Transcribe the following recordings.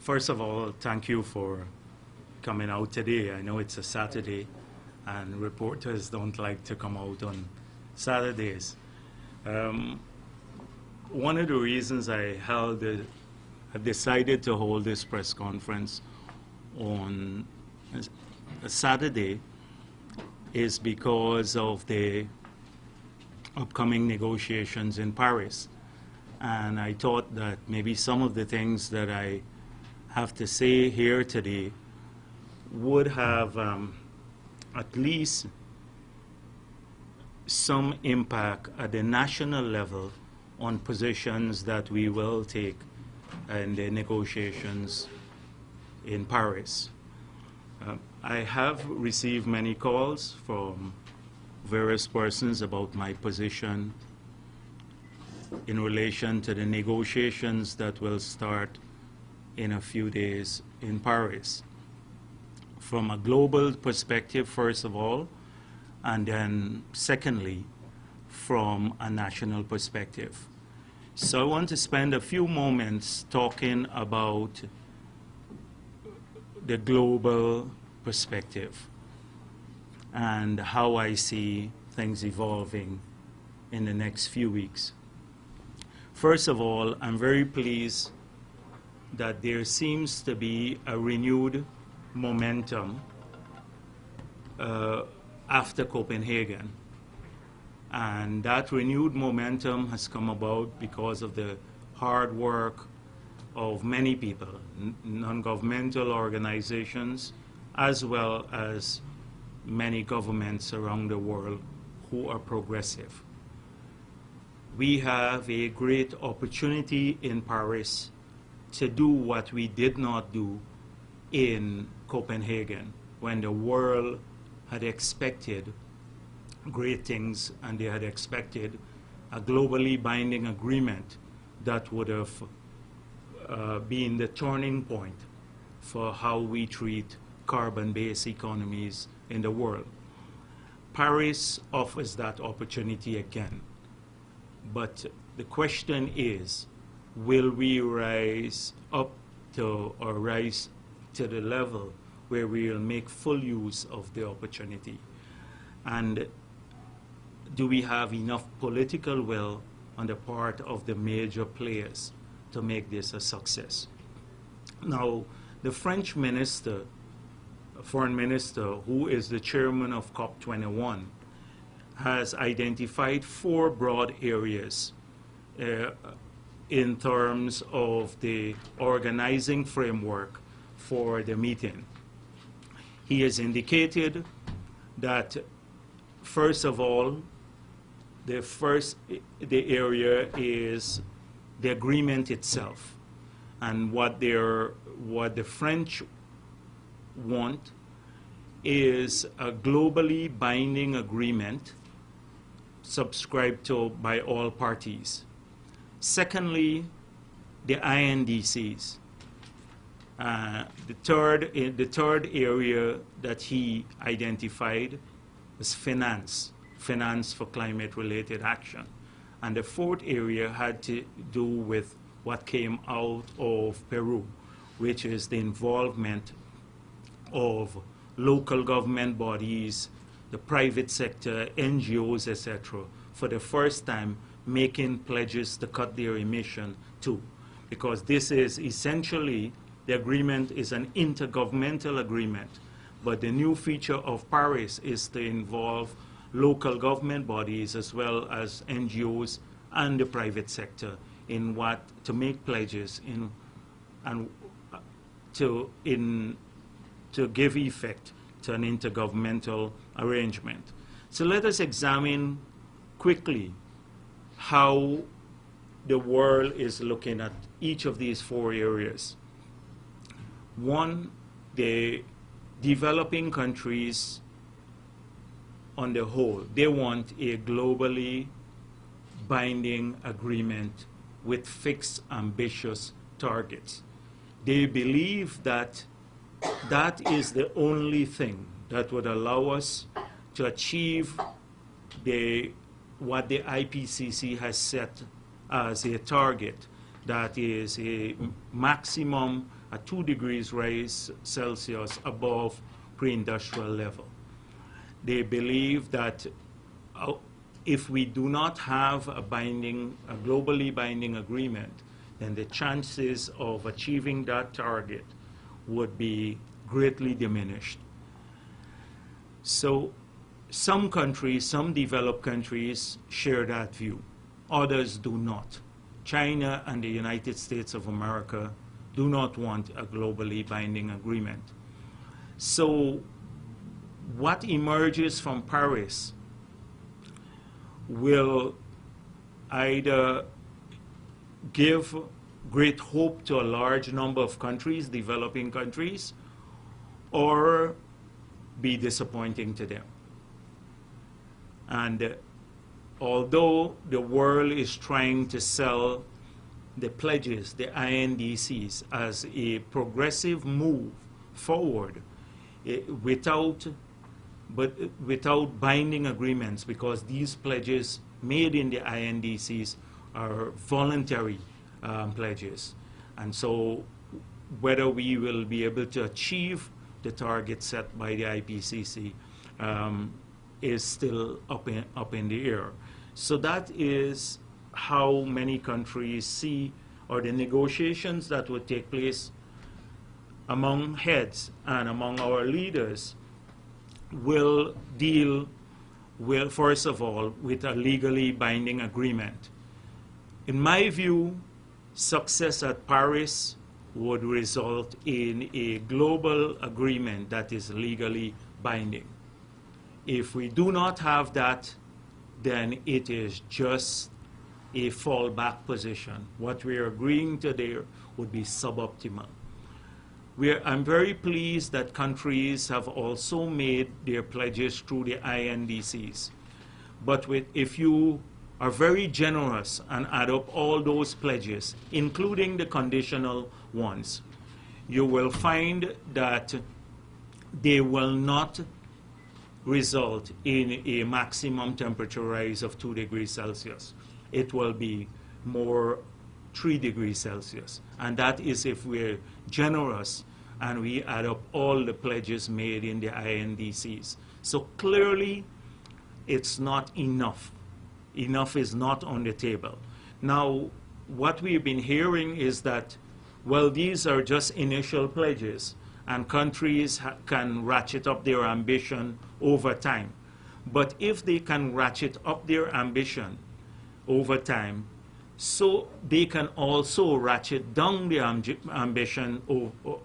First of all, thank you for coming out today. I know it's a Saturday, and reporters don't like to come out on Saturdays. One of the reasons I decided to hold this press conference on a Saturday is because of the upcoming negotiations in Paris. And I thought that maybe some of the things that I have to say here today would have at least some impact at the national level on positions that we will take in the negotiations in Paris. I have received many calls from various persons about my position in relation to the negotiations that will start in a few days in Paris. From a global perspective, first of all, and then secondly, from a national perspective. So I want to spend a few moments talking about the global perspective and how I see things evolving in the next few weeks. First of all, I'm very pleased that there seems to be a renewed momentum after Copenhagen. And that renewed momentum has come about because of the hard work of many people, non-governmental organizations, as well as many governments around the world who are progressive. We have a great opportunity in Paris to do what we did not do in Copenhagen, when the world had expected great things and they had expected a globally binding agreement that would have been the turning point for how we treat carbon-based economies in the world. Paris offers that opportunity again. But the question is, will we rise up to, or rise to the level where we will make full use of the opportunity? And do we have enough political will on the part of the major players to make this a success? Now, the French minister, foreign minister, who is the chairman of COP21, has identified 4 broad areas in terms of the organizing framework for the meeting. He has indicated that, first of all, the area is the agreement itself. And what the French want is a globally binding agreement subscribed to by all parties. Secondly, the INDCs. The third area that he identified was finance for climate-related action. And the fourth area had to do with what came out of Peru, which is the involvement of local government bodies, the private sector, NGOs, etc., for the first time making pledges to cut their emission too. Because this is essentially, the agreement is an intergovernmental agreement, but the new feature of Paris is to involve local government bodies as well as NGOs and the private sector in what to make pledges in and to give effect to an intergovernmental arrangement. So let us examine quickly how the world is looking at each of these 4 areas. One, the developing countries on the whole, they want a globally binding agreement with fixed, ambitious targets. They believe that that is the only thing that would allow us to achieve what the IPCC has set as a target, that is a maximum a 2 degrees rise Celsius above pre-industrial level. They believe that if we do not have a globally binding agreement, then the chances of achieving that target would be greatly diminished. So some countries, some developed countries share that view. Others do not. China and the United States of America do not want a globally binding agreement. So what emerges from Paris will either give great hope to a large number of countries, developing countries, or be disappointing to them. And although the world is trying to sell the pledges, the INDCs, as a progressive move forward, without binding agreements, because these pledges made in the INDCs are voluntary pledges. And so whether we will be able to achieve the target set by the IPCC is still up in the air. So that is how many countries see, or the negotiations that would take place among heads and among our leaders will deal with, first of all, with a legally binding agreement. In my view, success at Paris would result in a global agreement that is legally binding. If we do not have that, then it is just a fallback position. What we are agreeing to there would be suboptimal. I'm very pleased that countries have also made their pledges through the INDCs. But if you are very generous and add up all those pledges, including the conditional ones, you will find that they will not result in a maximum temperature rise of 2 degrees Celsius. It will be more 3 degrees Celsius. And that is if we're generous and we add up all the pledges made in the INDCs. So clearly, it's not enough. Enough is not on the table. Now, what we've been hearing is that, well, these are just initial pledges, and countries can ratchet up their ambition over time. But if they can ratchet up their ambition over time, so they can also ratchet down their ambition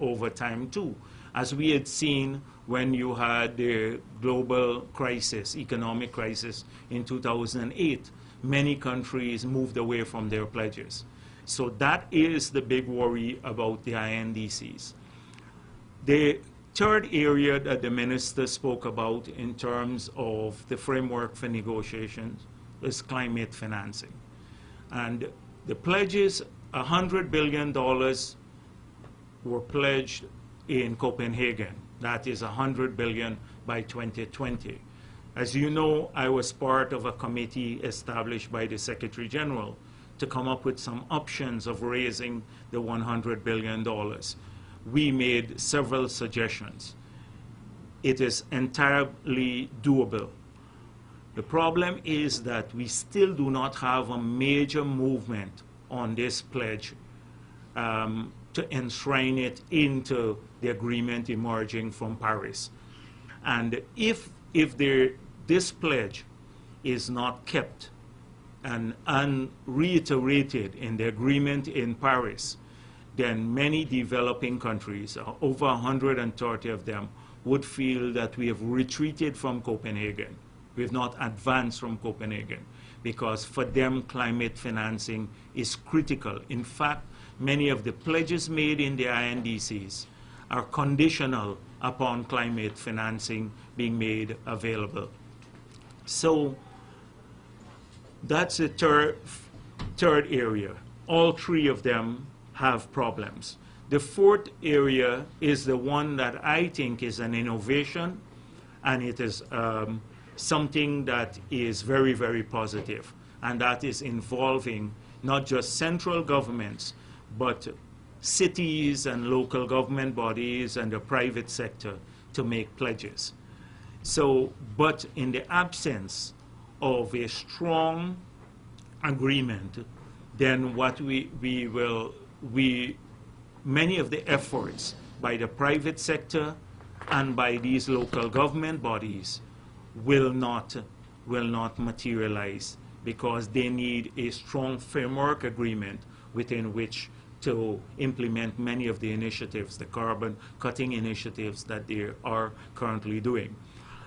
over time too. As we had seen when you had the global crisis, economic crisis in 2008, many countries moved away from their pledges. So that is the big worry about the INDCs. The third area that the minister spoke about in terms of the framework for negotiations is climate financing. And the pledges, $100 billion were pledged in Copenhagen. That is $100 billion by 2020. As you know, I was part of a committee established by the Secretary General to come up with some options of raising the $100 billion. We made several suggestions. It is entirely doable. The problem is that we still do not have a major movement on this pledge to enshrine it into the agreement emerging from Paris. And if this pledge is not kept and reiterated in the agreement in Paris, then many developing countries, over 130 of them, would feel that we have retreated from Copenhagen. We have not advanced from Copenhagen, because for them climate financing is critical. In fact, many of the pledges made in the INDCs are conditional upon climate financing being made available. So that's the third area. All three of them have problems. The fourth area is the one that I think is an innovation, and it is something that is very, very positive, and that is involving not just central governments, but cities and local government bodies and the private sector to make pledges. So, but in the absence of a strong agreement, then what many of the efforts by the private sector and by these local government bodies will not materialize, because they need a strong framework agreement within which to implement many of the initiatives, the carbon cutting initiatives that they are currently doing.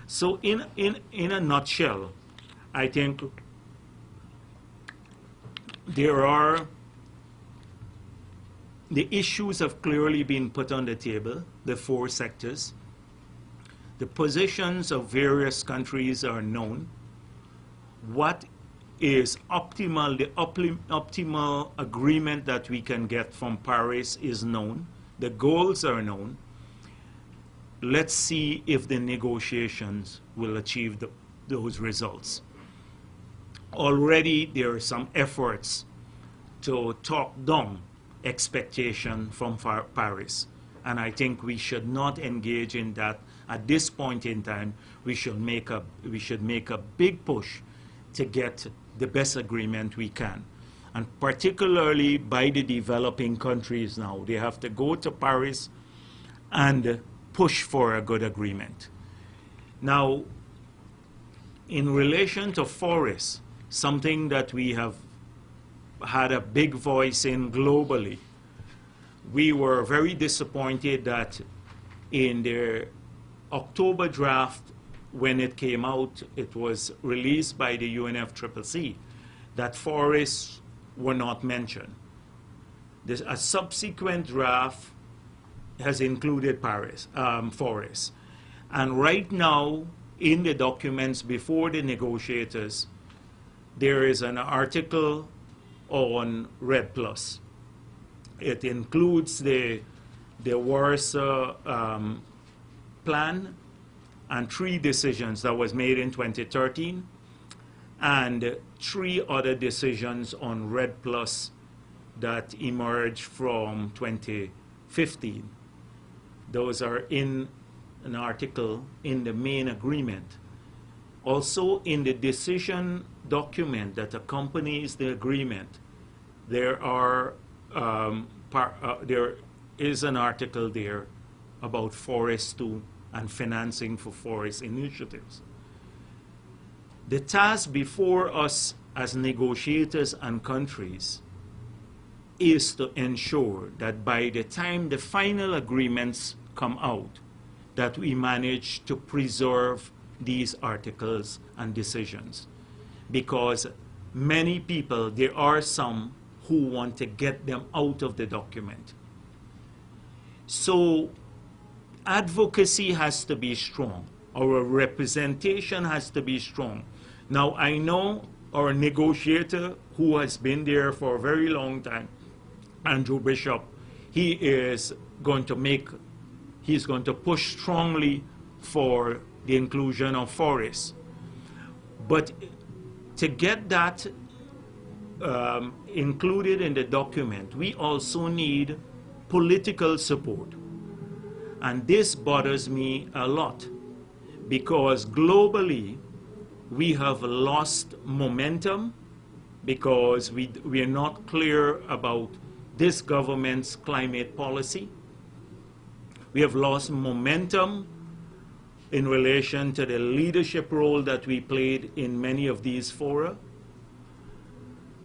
So in a nutshell, I think the issues have clearly been put on the table, the four sectors. The positions of various countries are known. What is optimal, the optimal agreement that we can get from Paris is known. The goals are known. Let's see if the negotiations will achieve those results. Already there are some efforts to talk down expectation from Paris, and I think we should not engage in that at this point in time. We should make a big push to get the best agreement we can, and particularly by the developing countries now. They have to go to Paris and push for a good agreement. Now, in relation to forests, something that we have had a big voice in globally, we were very disappointed that in the October draft, when it came out, it was released by the UNFCCC, that forests were not mentioned. A subsequent draft has included forests. And right now, in the documents before the negotiators, there is an article on REDD+. It includes the Warsaw plan and 3 decisions that was made in 2013, and 3 other decisions on REDD+ that emerged from 2015. Those are in an article in the main agreement. Also, in the decision document that accompanies the agreement, there is an article there about forests too, and financing for forest initiatives. The task before us as negotiators and countries is to ensure that by the time the final agreements come out, that we manage to preserve these articles and decisions. Because many people, there are some who want to get them out of the document. So advocacy has to be strong. Our representation has to be strong. Now, I know our negotiator, who has been there for a very long time, Andrew Bishop, he's going to push strongly for the inclusion of forests. But to get that included in the document, we also need political support. And this bothers me a lot, because globally we have lost momentum because we are not clear about this government's climate policy. We have lost momentum in relation to the leadership role that we played in many of these fora.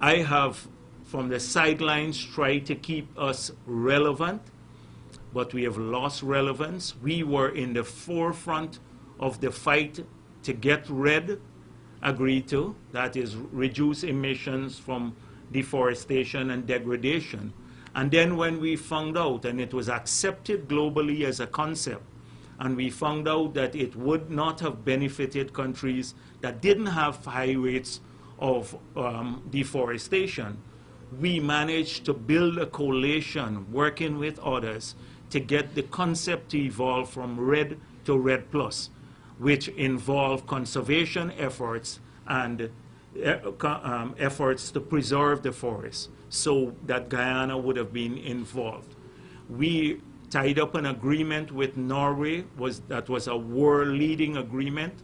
I have, from the sidelines, tried to keep us relevant, but we have lost relevance. We were in the forefront of the fight to get REDD agreed to, that is, reduce emissions from deforestation and degradation. And then when we found out, and it was accepted globally as a concept, and we found out that it would not have benefited countries that didn't have high rates of deforestation, we managed to build a coalition working with others to get the concept to evolve from REDD to REDD+, which involve conservation efforts and efforts to preserve the forest, so that Guyana would have been involved. We tied up an agreement with Norway, that was a world-leading agreement.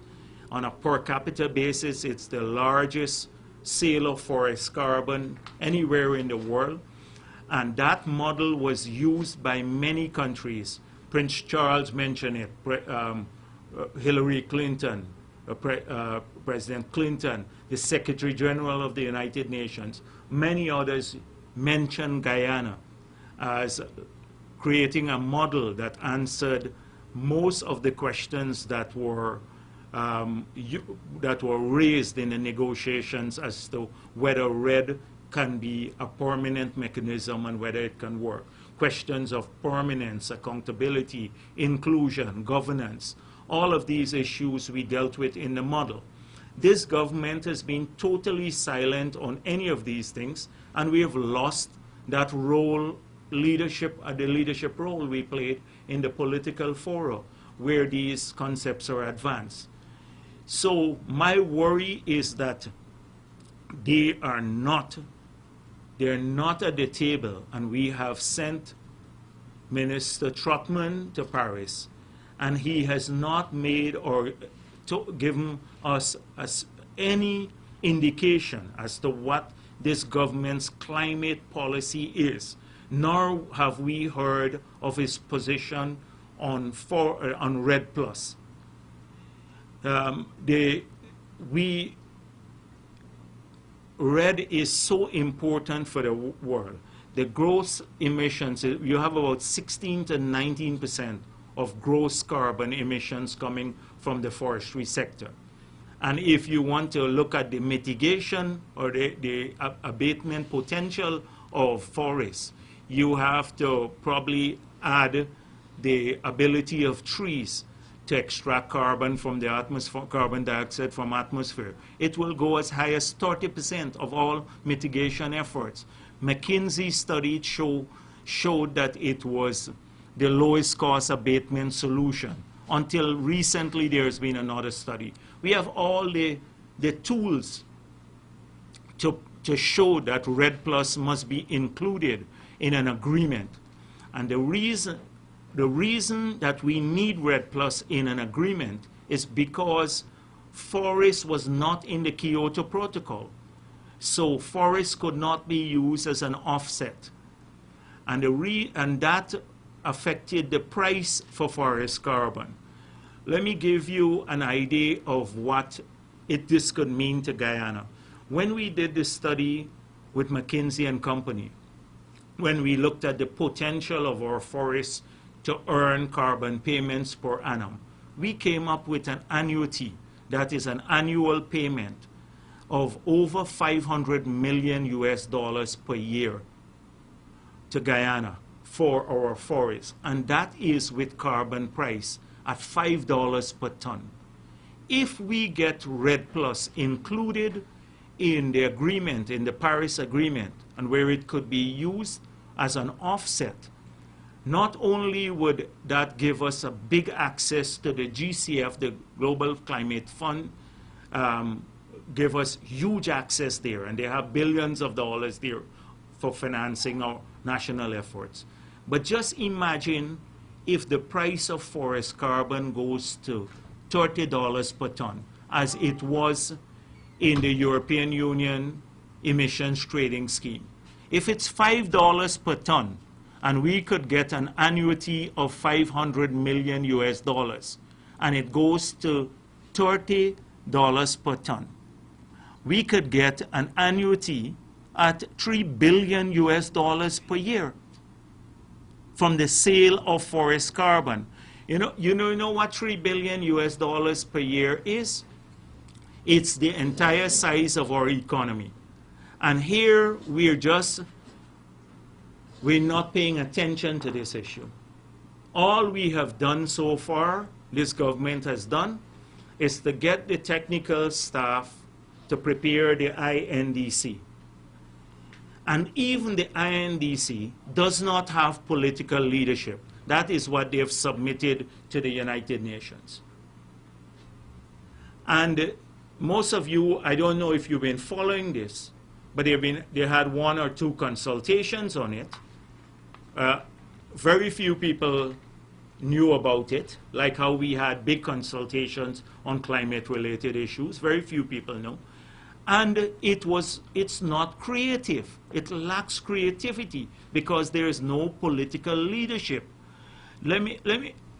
On a per capita basis, it's the largest sale of forest carbon anywhere in the world. And that model was used by many countries. Prince Charles mentioned it, Hillary Clinton, President Clinton, the Secretary General of the United Nations. Many others mentioned Guyana as creating a model that answered most of the questions that were raised in the negotiations as to whether REDD can be a permanent mechanism and whether it can work. Questions of permanence, accountability, inclusion, governance, all of these issues we dealt with in the model. This government has been totally silent on any of these things, and we have lost that role, the leadership role we played in the political fora where these concepts are advanced. So my worry is that they're not at the table, and we have sent Minister Trotman to Paris, and he has not made or given us any indication as to what this government's climate policy is, nor have we heard of his position on REDD+. REDD is so important for the world. The gross emissions, you have about 16 to 19% of gross carbon emissions coming from the forestry sector. And if you want to look at the mitigation or the abatement potential of forests, you have to probably add the ability of trees to extract carbon from the atmosphere, carbon dioxide from atmosphere. It will go as high as 30% of all mitigation efforts. McKinsey study showed that it was the lowest cost abatement solution. Until recently, there's been another study. We have all the tools to show that REDD+ must be included in an agreement. And the reason that we need REDD+ in an agreement is because forest was not in the Kyoto Protocol. So forest could not be used as an offset. And that affected the price for forest carbon. Let me give you an idea of what this could mean to Guyana. When we did this study with McKinsey and Company, when we looked at the potential of our forests to earn carbon payments per annum, we came up with an annuity, that is an annual payment of over $500 million per year to Guyana for our forests, and that is with carbon price at $5 per ton. If we get REDD+ included in the agreement, in the Paris Agreement, and where it could be used as an offset, not only would that give us a big access to the GCF, the Global Climate Fund, give us huge access there, and they have billions of dollars there for financing our national efforts. But just imagine if the price of forest carbon goes to $30 per ton, as it was in the European Union emissions trading scheme. If it's $5 per ton, and we could get an annuity of $500 million, and it goes to $30 per ton, we could get an annuity at $3 billion per year from the sale of forest carbon. You know what $3 billion per year is? It's the entire size of our economy. And here we're not paying attention to this issue. All we have done so far, this government has done, is to get the technical staff to prepare the INDC. And even the INDC does not have political leadership. That is what they have submitted to the United Nations. And most of you, I don't know if you've been following this, but they had 1 or 2 consultations on it. very few people knew about it, like how we had big consultations on climate-related issues. Very few people know. And it's not creative. It lacks creativity because there is no political leadership.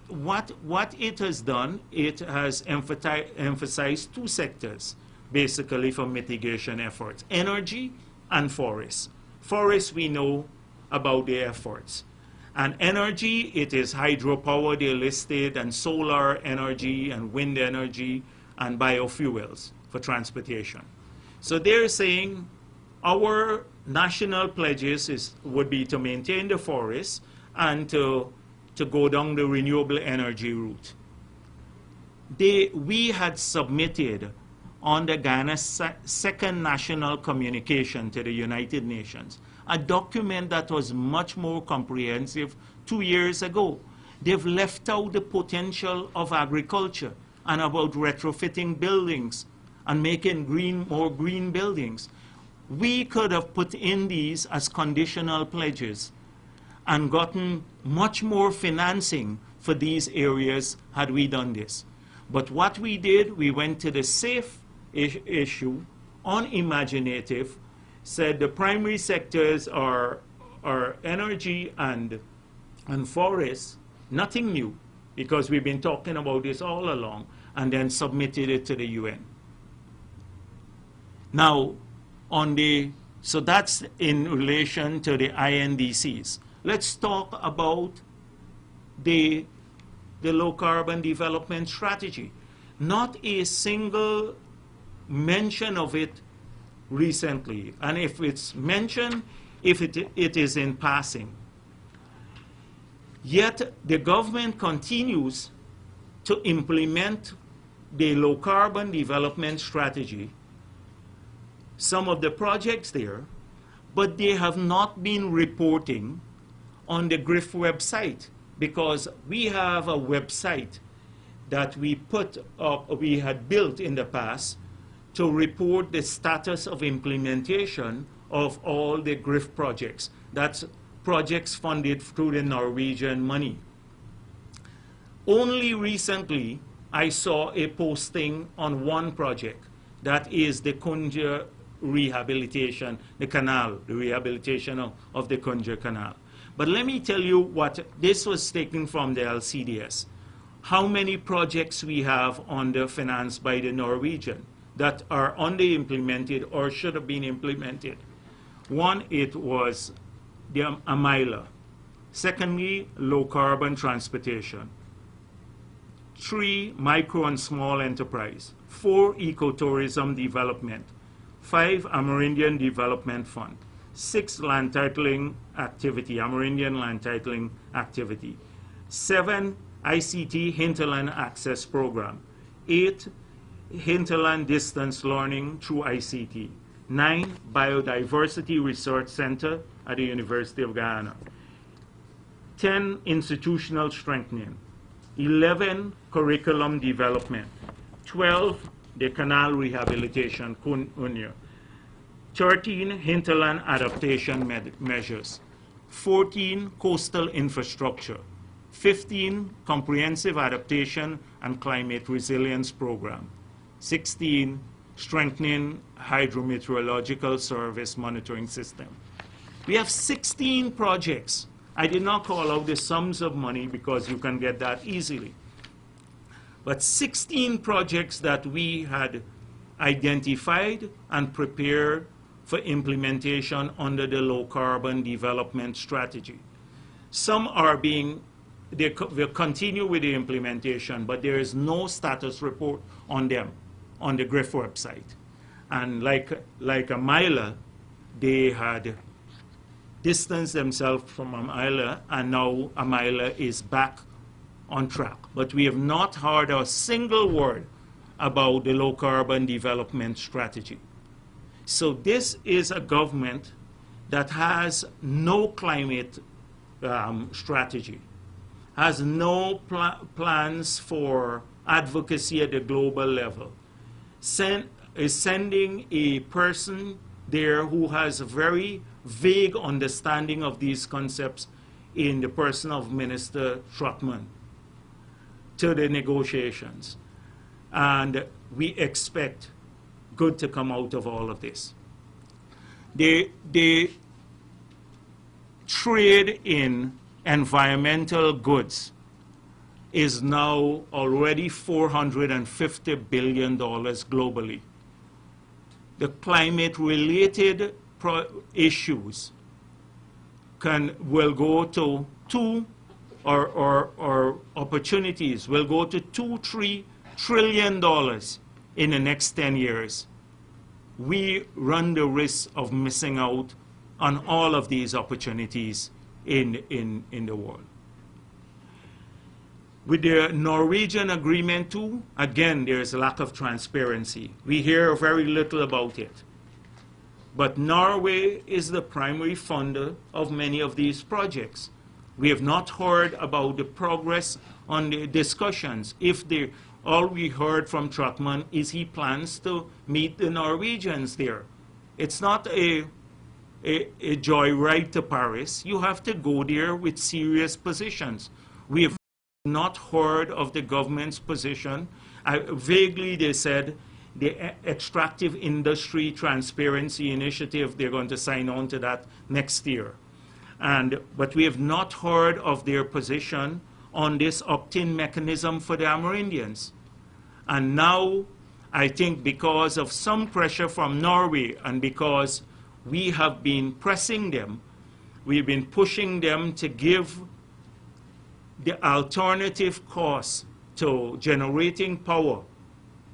What it has done, it has emphasized two sectors, basically, for mitigation efforts: energy and forests. Forests, we know about the efforts. And energy, it is hydropower, they listed, and solar energy, and wind energy, and biofuels for transportation. So they're saying our national pledges would be to maintain the forests and to go down the renewable energy route. We had submitted on the Ghana's second national communication to the United Nations a document that was much more comprehensive 2 years ago. They've left out the potential of agriculture and about retrofitting buildings and making more green buildings. We could have put in these as conditional pledges and gotten much more financing for these areas had we done this. But what we did, we went to the safe issue, unimaginative, said the primary sectors are energy and forests, nothing new, because we've been talking about this all along, and then submitted it to the UN. Now, so that's in relation to the INDCs. Let's talk about the low carbon development strategy. Not a single mention of it recently, and if it's mentioned, it is in passing. Yet the government continues to implement the low carbon development strategy, some of the projects there, but they have not been reporting on the GRIF website, because we have a website that we had built in the past to report the status of implementation of all the GRIF projects. That's projects funded through the Norwegian money. Only recently, I saw a posting on one project, that is the Kunja rehabilitation, the canal, the rehabilitation of the Kunja Canal. But let me tell you what, this was taken from the LCDS. How many projects we have financed by the Norwegian that are under-implemented or should have been implemented. One, it was the Amila. Secondly, low carbon transportation. 3, micro and small enterprise. 4, ecotourism development. 5, Amerindian Development Fund. 6, land titling activity, Amerindian land titling activity. 7, ICT Hinterland Access Program. 8, Hinterland Distance Learning through ICT. 9, Biodiversity Research Center at the University of Guyana. 10, Institutional Strengthening. 11, Curriculum Development. 12, the Canal Rehabilitation, Kunya. 13, Hinterland Adaptation Measures. 14, Coastal Infrastructure. 15, Comprehensive Adaptation and Climate Resilience Program. 16, Strengthening Hydrometeorological Service Monitoring System. We have 16 projects. I did not call out the sums of money because you can get that easily. But 16 projects that we had identified and prepared for implementation under the low carbon development strategy. Some are they will continue with the implementation, but there is no status report on them on the GRIF website. And like Amila, they had distanced themselves from Amila, and now Amila is back on track. But we have not heard a single word about the low carbon development strategy. So this is a government that has no climate strategy, has no plans for advocacy at the global level, is sending a person there who has a very vague understanding of these concepts in the person of Minister Trotman to the negotiations. And we expect good to come out of all of this. The trade in environmental goods is now already $450 billion globally. The climate-related issues will go to opportunities will go to $2-3 trillion in the next 10 years. We run the risk of missing out on all of these opportunities in the world. With the Norwegian agreement too, again, there's a lack of transparency. We hear very little about it. But Norway is the primary funder of many of these projects. We have not heard about the progress on the discussions. All we heard from Trotman is he plans to meet the Norwegians there. It's not a joyride to Paris. You have to go there with serious positions. We have not heard of the government's position. Vaguely they said the Extractive Industry Transparency Initiative, they're going to sign on to that next year. But we have not heard of their position on this opt-in mechanism for the Amerindians. And now, I think because of some pressure from Norway and because we have been pressing them, we've been pushing them to give the alternative cost to generating power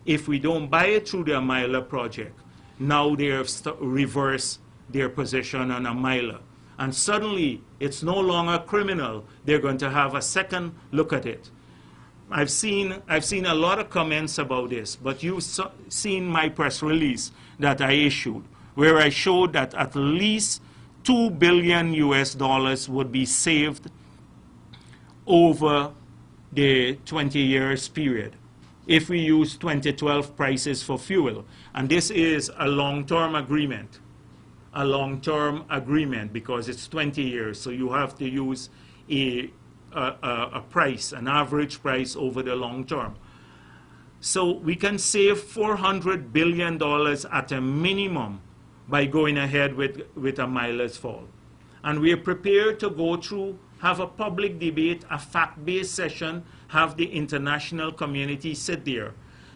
if we don't buy it through the Amila project. Now they have reversed their position on Amila. And suddenly, it's no longer criminal. They're going to have a second look at it. I've seen a lot of comments about this, but you've seen my press release that I issued, where I showed that at least $2 billion would be saved over the 20 years period if we use 2012 prices for fuel. And this is a long-term agreement. A long-term agreement because it's 20 years, so you have to use a price, an average price over the long term. So we can save $400 billion at a minimum by going ahead with Amila's fall. And we are prepared to go through, have a public debate, a fact-based session, have the international community sit there.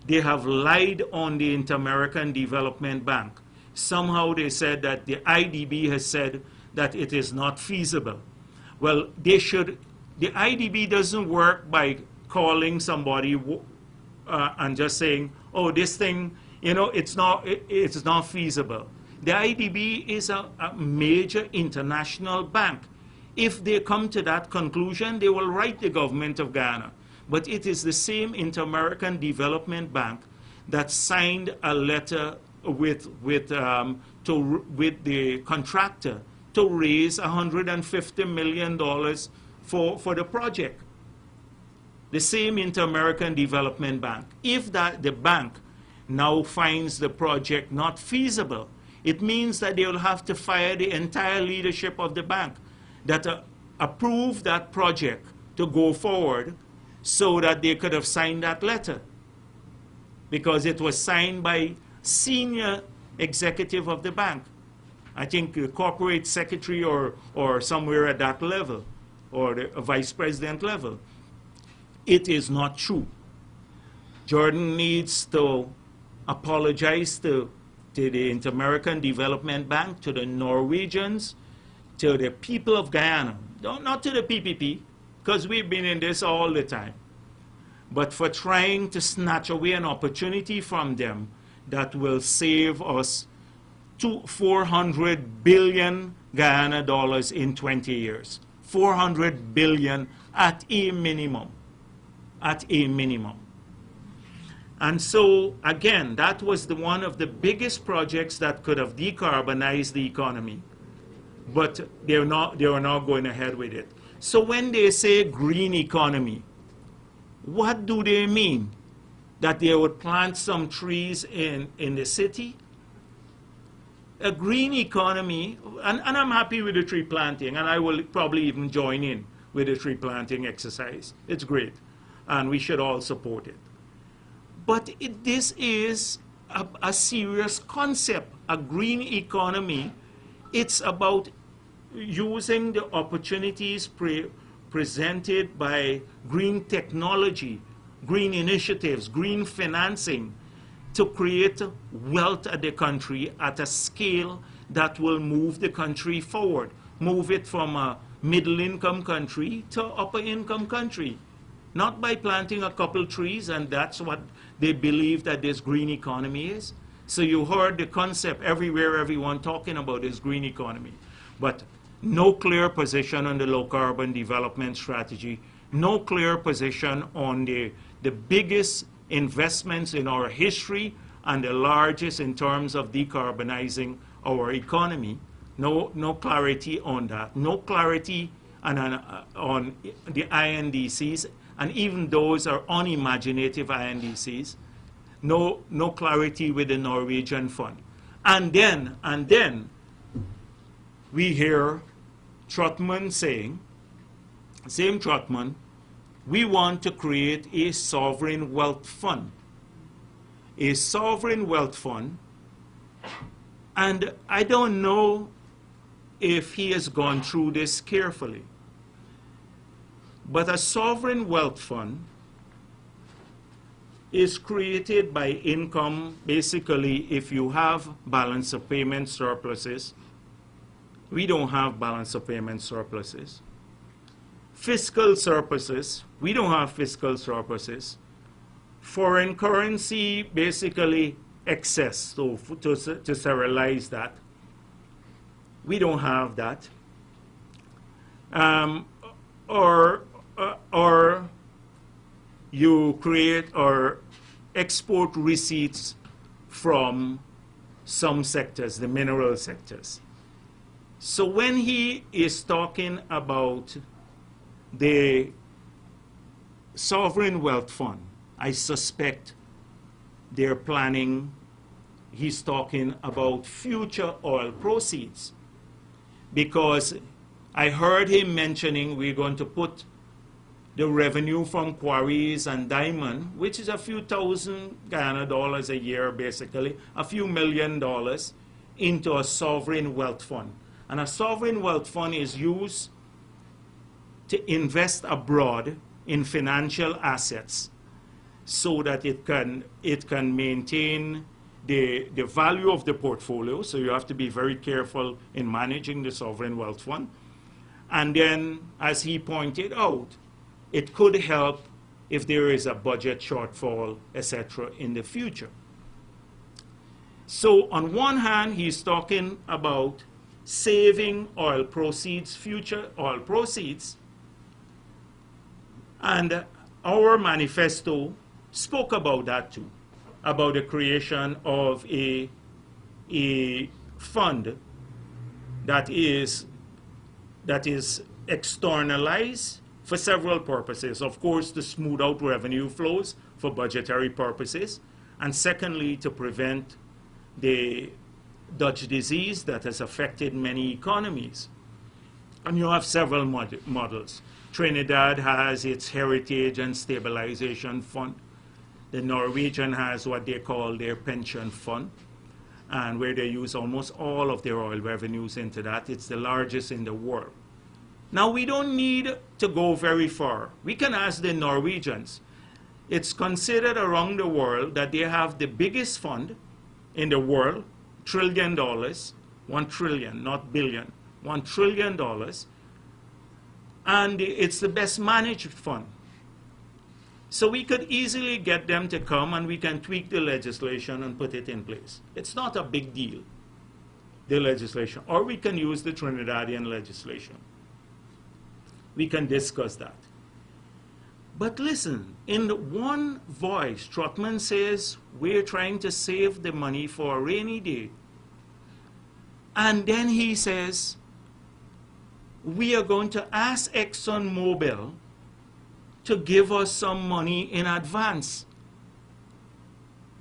They have lied on the Inter-American Development Bank. Somehow they said that the IDB has said that it is not feasible. Well, they should. The IDB doesn't work by calling somebody and just saying, oh, this thing, it's not feasible. The IDB is a major international bank. If they come to that conclusion, they will write the government of Ghana. But it is the same Inter-American Development Bank that signed a letter with the contractor to raise $150 million for the project. The same Inter-American Development Bank. If the bank now finds the project not feasible, it means that they will have to fire the entire leadership of the bank that approved that project to go forward so that they could have signed that letter. Because it was signed by senior executive of the bank. I think the corporate secretary or somewhere at that level, or the vice president level. It is not true. Jordan needs to apologize to the Inter-American Development Bank, to the Norwegians, to the people of Guyana, not to the PPP, because we've been in this all the time, but for trying to snatch away an opportunity from them that will save us $400 billion Guyana dollars in 20 years. 400 billion at a minimum. At a minimum. And so, again, that was one of the biggest projects that could have decarbonized the economy. But they are not going ahead with it. So when they say green economy, what do they mean? That they would plant some trees in the city? a green economy, and I'm happy with the tree planting, and I will probably even join in with the tree planting exercise. It's great, and we should all support it. But this is a serious concept, a green economy. It's about using the opportunities presented by green technology, green initiatives, green financing, to create wealth at the country at a scale that will move the country forward, move it from a middle-income country to upper-income country. Not by planting a couple trees, and that's what they believe that this green economy is. So you heard the concept everywhere, everyone talking about this green economy. But no clear position on the low-carbon development strategy, no clear position on the biggest investments in our history and the largest in terms of decarbonizing our economy. No clarity on that. No clarity on the INDCs, and even those are unimaginative INDCs. No clarity with the Norwegian fund. And then we hear Trotman saying, same Trotman, we want to create a sovereign wealth fund. A sovereign wealth fund, and I don't know if he has gone through this carefully, but a sovereign wealth fund is created by income. Basically, if you have balance of payment surpluses, we don't have balance of payment surpluses. Fiscal surpluses, we don't have fiscal surpluses. Foreign currency, basically excess, so to serialize that, we don't have that. Or you create or export receipts from some sectors, the mineral sectors. So when he is talking about the sovereign wealth fund, I suspect they're planning, he's talking about future oil proceeds. Because I heard him mentioning we're going to put the revenue from quarries and diamond, which is a few thousand Guyana dollars a year, basically, a few $1 million, into a sovereign wealth fund. And a sovereign wealth fund is used to invest abroad in financial assets so that it can maintain the value of the portfolio. So you have to be very careful in managing the sovereign wealth fund. And then, as he pointed out, it could help if there is a budget shortfall, etc., in the future. So on one hand, he's talking about saving oil proceeds, future oil proceeds. And our manifesto spoke about that too, about the creation of a fund that is externalized for several purposes. Of course, to smooth out revenue flows for budgetary purposes, and secondly, to prevent the Dutch disease that has affected many economies. And you have several models. Trinidad has its Heritage and Stabilization Fund. The Norwegian has what they call their pension fund, and where they use almost all of their oil revenues into that. It's the largest in the world. Now, we don't need to go very far. We can ask the Norwegians. It's considered around the world that they have the biggest fund in the world, $1 trillion, 1 trillion, not billion, $1 trillion, and it's the best managed fund. So we could easily get them to come, and we can tweak the legislation and put it in place. It's not a big deal, the legislation. Or we can use the Trinidadian legislation. We can discuss that. But listen, in one voice, Trotman says, we're trying to save the money for a rainy day. And then he says, we are going to ask ExxonMobil to give us some money in advance.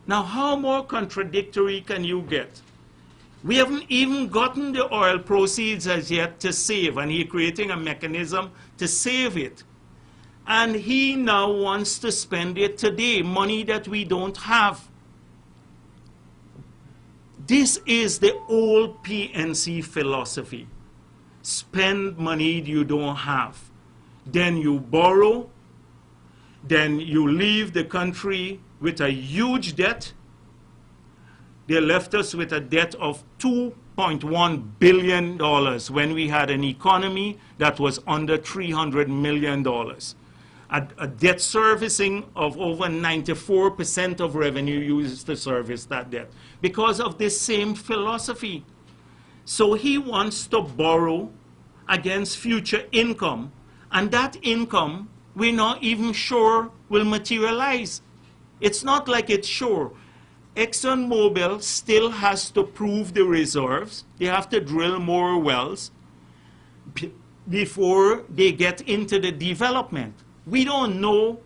Now, how more contradictory can you get? We haven't even gotten the oil proceeds as yet to save, and he's creating a mechanism to save it. And he now wants to spend it today, money that we don't have. This is the old PNC philosophy. Spend money you don't have. Then you borrow. Then you leave the country with a huge debt. They left us with a debt of $2.1 billion when we had an economy that was under $300 million. A debt servicing of over 94% of revenue used to service that debt because of this same philosophy. So he wants to borrow against future income, and that income we're not even sure will materialize. It's not like it's sure. ExxonMobil still has to prove the reserves. They have to drill more wells before they get into the development. We don't know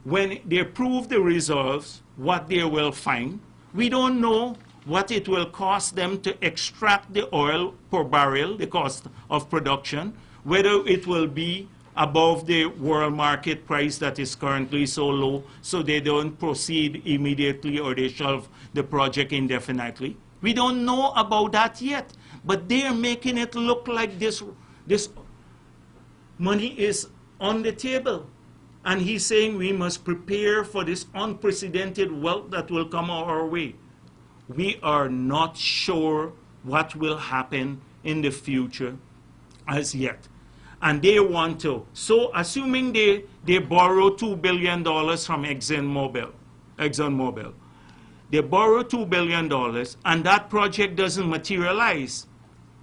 when they prove the reserves what they will find. We don't know what it will cost them to extract the oil per barrel, the cost of production, whether it will be above the world market price that is currently so low, so they don't proceed immediately or they shelve the project indefinitely. We don't know about that yet, but they're making it look like this money is on the table. And he's saying we must prepare for this unprecedented wealth that will come our way. We are not sure what will happen in the future as yet. And they want to. So assuming they borrow $2 billion from ExxonMobil, they borrow $2 billion and that project doesn't materialize,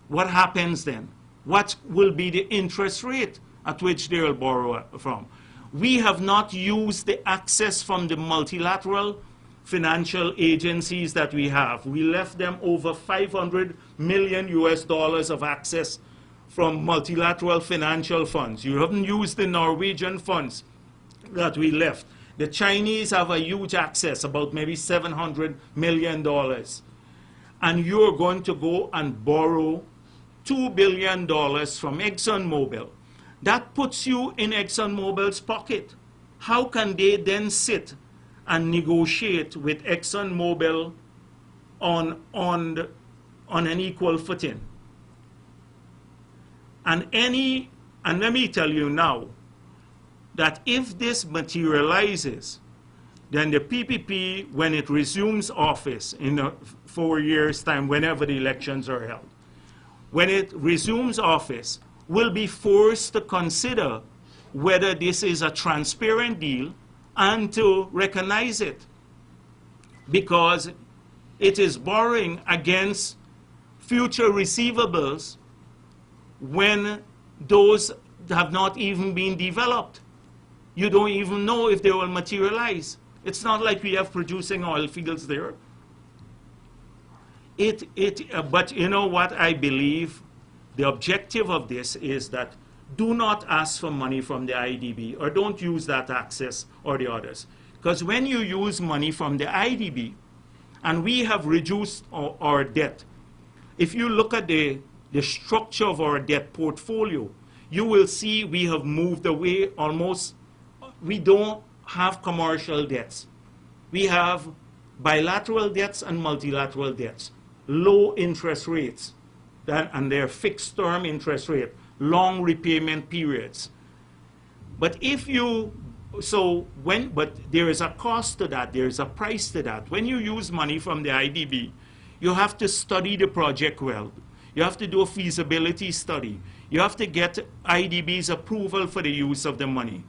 what happens then? What will be the interest rate at which they will borrow from? We have not used the access from the multilateral financial agencies that we have. We left them over $500 million of access from multilateral financial funds. You haven't used the Norwegian funds that we left. The Chinese have a huge access, about maybe $700 million. And you're going to go and borrow $2 billion from ExxonMobil. That puts you in ExxonMobil's pocket. How can they then sit and negotiate with ExxonMobil on an equal footing? And let me tell you now that if this materializes, then the PPP, when it resumes office in 4 years' time, whenever the elections are held, when it resumes office, will be forced to consider whether this is a transparent deal and to recognize it, because it is borrowing against future receivables when those have not even been developed. You don't even know if they will materialize. It's not like we have producing oil fields there. But you know what I believe? The objective of this is that do not ask for money from the IDB, or don't use that access or the others. Because when you use money from the IDB, and we have reduced our debt, if you look at the structure of our debt portfolio, you will see we have moved away almost. We don't have commercial debts. We have bilateral debts and multilateral debts, low interest rates, and they're fixed term interest rate, long repayment periods. But but there is a cost to that, there is a price to that. When you use money from the IDB, you have to study the project well. You have to do a feasibility study. You have to get IDB's approval for the use of the money.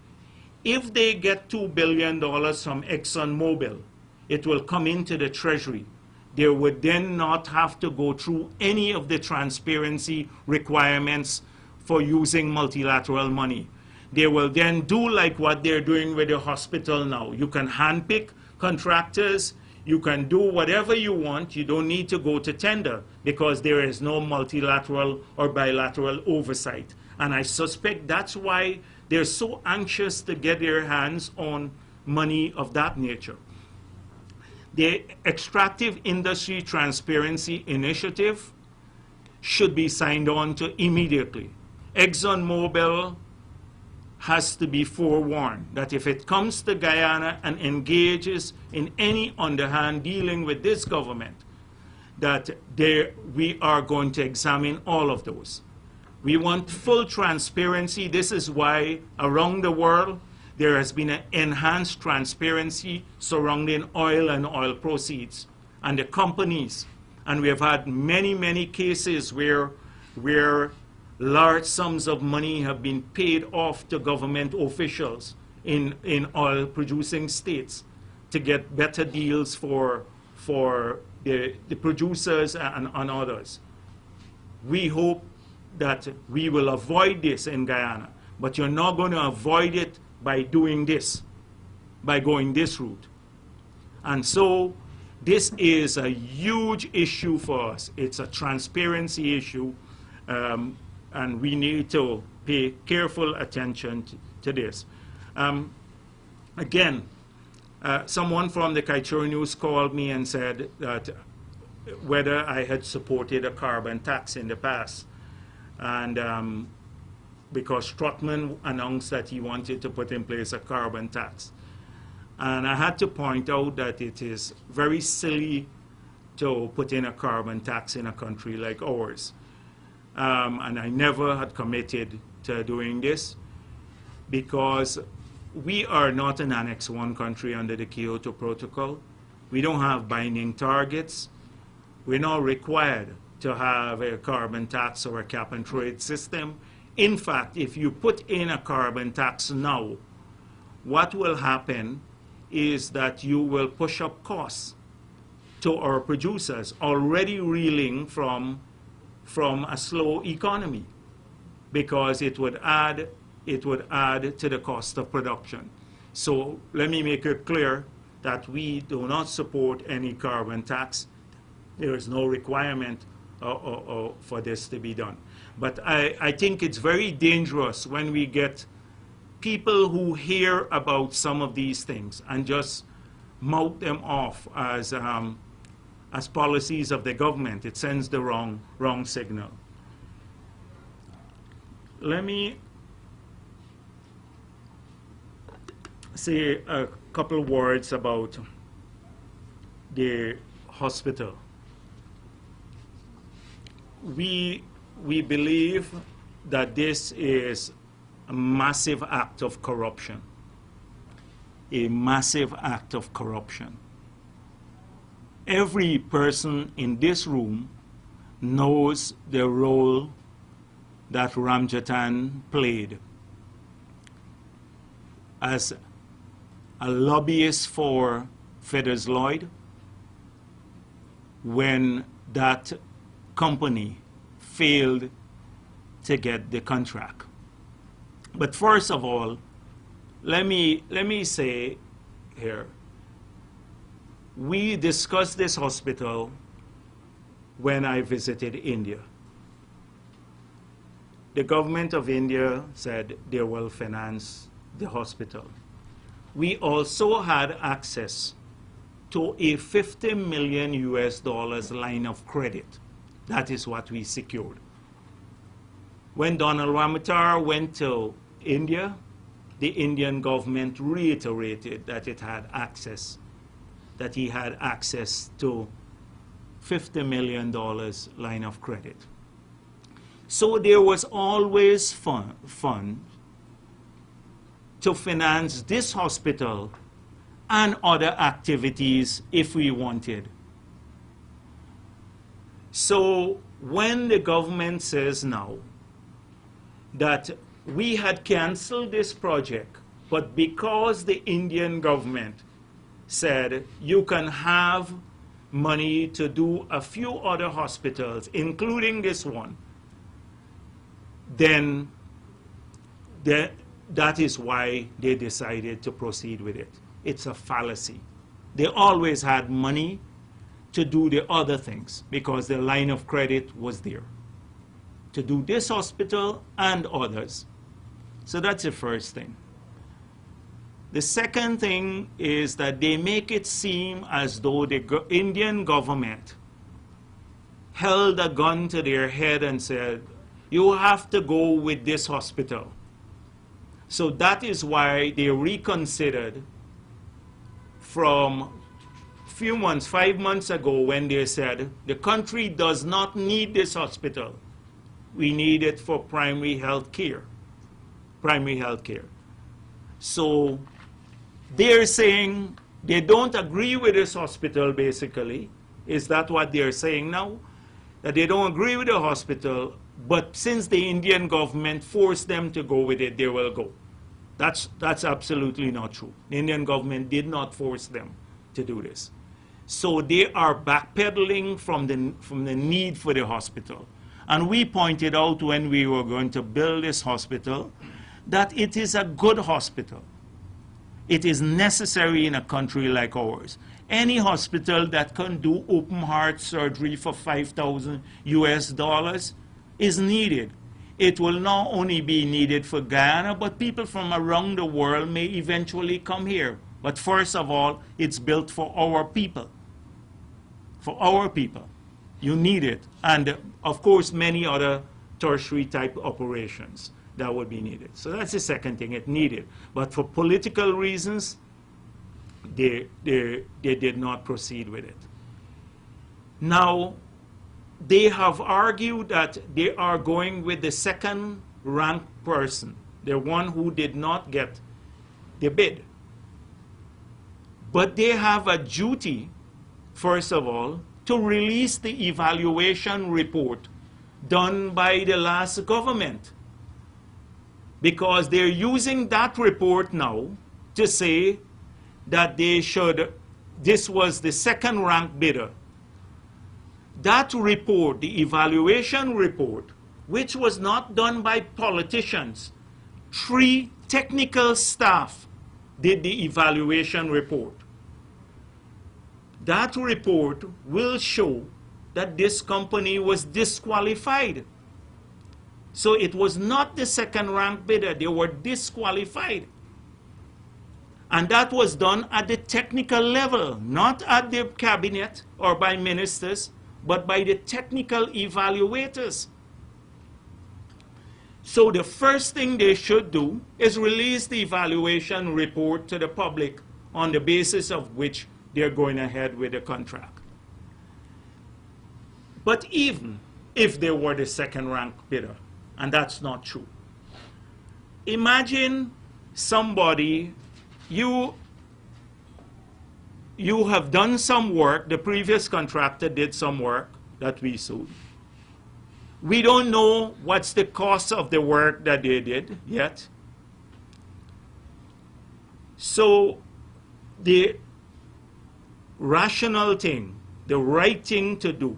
If they get $2 billion from ExxonMobil, it will come into the Treasury. They would then not have to go through any of the transparency requirements for using multilateral money. They will then do like what they're doing with the hospital now. You can handpick contractors. You can do whatever you want. You don't need to go to tender because there is no multilateral or bilateral oversight. And I suspect that's why they're so anxious to get their hands on money of that nature. The Extractive Industry Transparency Initiative should be signed on to immediately. ExxonMobil has to be forewarned that if it comes to Guyana and engages in any underhand dealing with this government, that we are going to examine all of those. We want full transparency. This is why around the world there has been an enhanced transparency surrounding oil and oil proceeds and the companies. And we have had many, many cases where large sums of money have been paid off to government officials in oil producing states to get better deals for the producers and others. We hope that we will avoid this in Guyana, but you're not going to avoid it by doing this, by going this route. And so this is a huge issue for us. It's a transparency issue, and we need to pay careful attention to this. Again, someone from the Kaieteur News called me and said that whether I had supported a carbon tax in the past. And because Strootman announced that he wanted to put in place a carbon tax. And I had to point out that it is very silly to put in a carbon tax in a country like ours. And I never had committed to doing this because we are not an Annex 1 country under the Kyoto Protocol. We don't have binding targets. We're not required to have a carbon tax or a cap and trade system. In fact, if you put in a carbon tax now, what will happen is that you will push up costs to our producers already reeling from a slow economy, because it would add to the cost of production. So let me make it clear that we do not support any carbon tax. There is no requirement for this to be done. But I think it's very dangerous when we get people who hear about some of these things and just mouth them off as policies of the government. It sends the wrong signal. Let me say a couple words about the hospital. We believe that this is a massive act of corruption. A massive act of corruption. Every person in this room knows the role that Ramjatan played as a lobbyist for Feathers Lloyd when that company failed to get the contract. But first of all, let me say here, we discussed this hospital when I visited India. The government of India said they will finance the hospital. We also had access to a $50 million line of credit. That is what we secured. When Donald Ramotar went to India, the Indian government reiterated that it had access, that he had access to $50 million line of credit. So there was always fund to finance this hospital and other activities if we wanted. So when the government says now that we had canceled this project, but because the Indian government said you can have money to do a few other hospitals, including this one, then that is why they decided to proceed with it. It's a fallacy. They always had money to do the other things because the line of credit was there to do this hospital and others. So that's the first thing. The second thing is that they make it seem as though the Indian government held a gun to their head and said, you have to go with this hospital. So that is why they reconsidered from few months, 5 months ago, when they said, the country does not need this hospital. We need it for primary health care. Primary health care. So they're saying they don't agree with this hospital, basically. Is that what they're saying now? That they don't agree with the hospital, but since the Indian government forced them to go with it, they will go. That's absolutely not true. The Indian government did not force them to do this. So they are backpedaling from the need for the hospital. And we pointed out when we were going to build this hospital that it is a good hospital. It is necessary in a country like ours. Any hospital that can do open heart surgery for $5,000 US is needed. It will not only be needed for Guyana, but people from around the world may eventually come here. But first of all, it's built for our people. For our people. You need it. And of course, many other tertiary type operations that would be needed. So that's the second thing, it needed. But for political reasons, they did not proceed with it. Now, they have argued that they are going with the second ranked person, the one who did not get the bid. But they have a duty, first of all, to release the evaluation report done by the last government. Because they're using that report now to say that this was the second ranked bidder. That report, the evaluation report, which was not done by politicians, 3 technical staff did the evaluation report. That report will show that this company was disqualified. So it was not the second ranked bidder, they were disqualified. And that was done at the technical level, not at the cabinet or by ministers, but by the technical evaluators. So the first thing they should do is release the evaluation report to the public on the basis of which they're going ahead with the contract. But even if they were the second ranked bidder, and that's not true. Imagine somebody, you have done some work, the previous contractor did some work that we sued. We don't know what's the cost of the work that they did yet. So the rational thing, the right thing to do,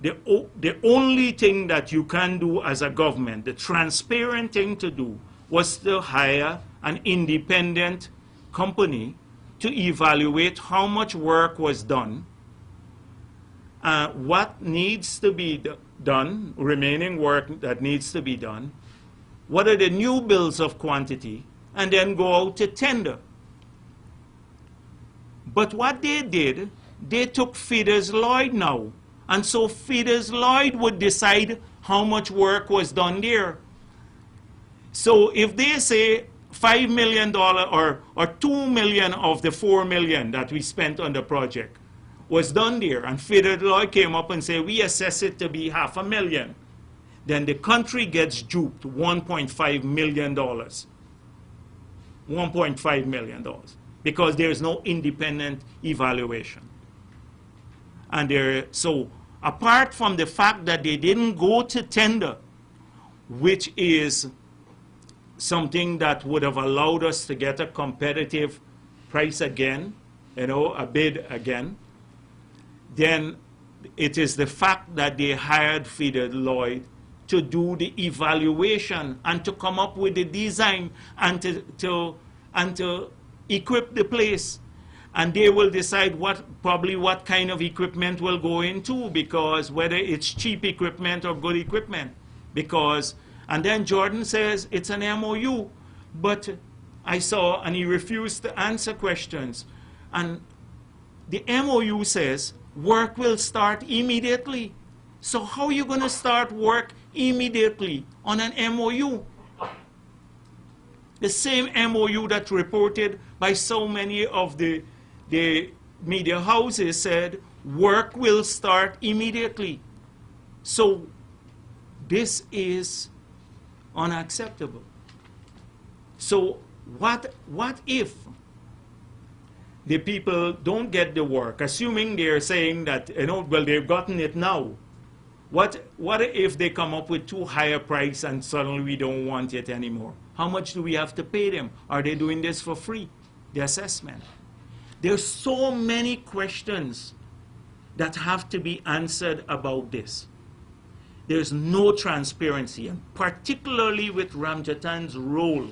the only thing that you can do as a government, the transparent thing to do, was to hire an independent company to evaluate how much work was done, what needs to be done, remaining work that needs to be done, what are the new bills of quantity, and then go out to tender. But what they did, they took Feeders Lloyd now. And so Feeders Lloyd would decide how much work was done there. So if they say $5 million or $2 million of the $4 million that we spent on the project was done there, and Feeders Lloyd came up and said, we assess it to be $500,000, then the country gets duped $1.5 million. $1.5 million. Because there is no independent evaluation. And so apart from the fact that they didn't go to tender, which is something that would have allowed us to get a competitive price again, a bid again, then it is the fact that they hired Feeders Lloyd to do the evaluation and to come up with the design and to equip the place. And they will decide probably what kind of equipment will go into, because whether it's cheap equipment or good equipment. And then Jordan says it's an MOU, but I saw, and he refused to answer questions. And the MOU says work will start immediately. So how are you going to start work immediately on an MOU? The same MOU that's reported by so many of the media houses said work will start immediately. So this is unacceptable. So what if the people don't get the work, assuming they're saying that, well, they've gotten it now. What if they come up with too high a price and suddenly we don't want it anymore? How much do we have to pay them? Are they doing this for free? The assessment. There's so many questions that have to be answered about this. There's no transparency, and particularly with Ramjatan's role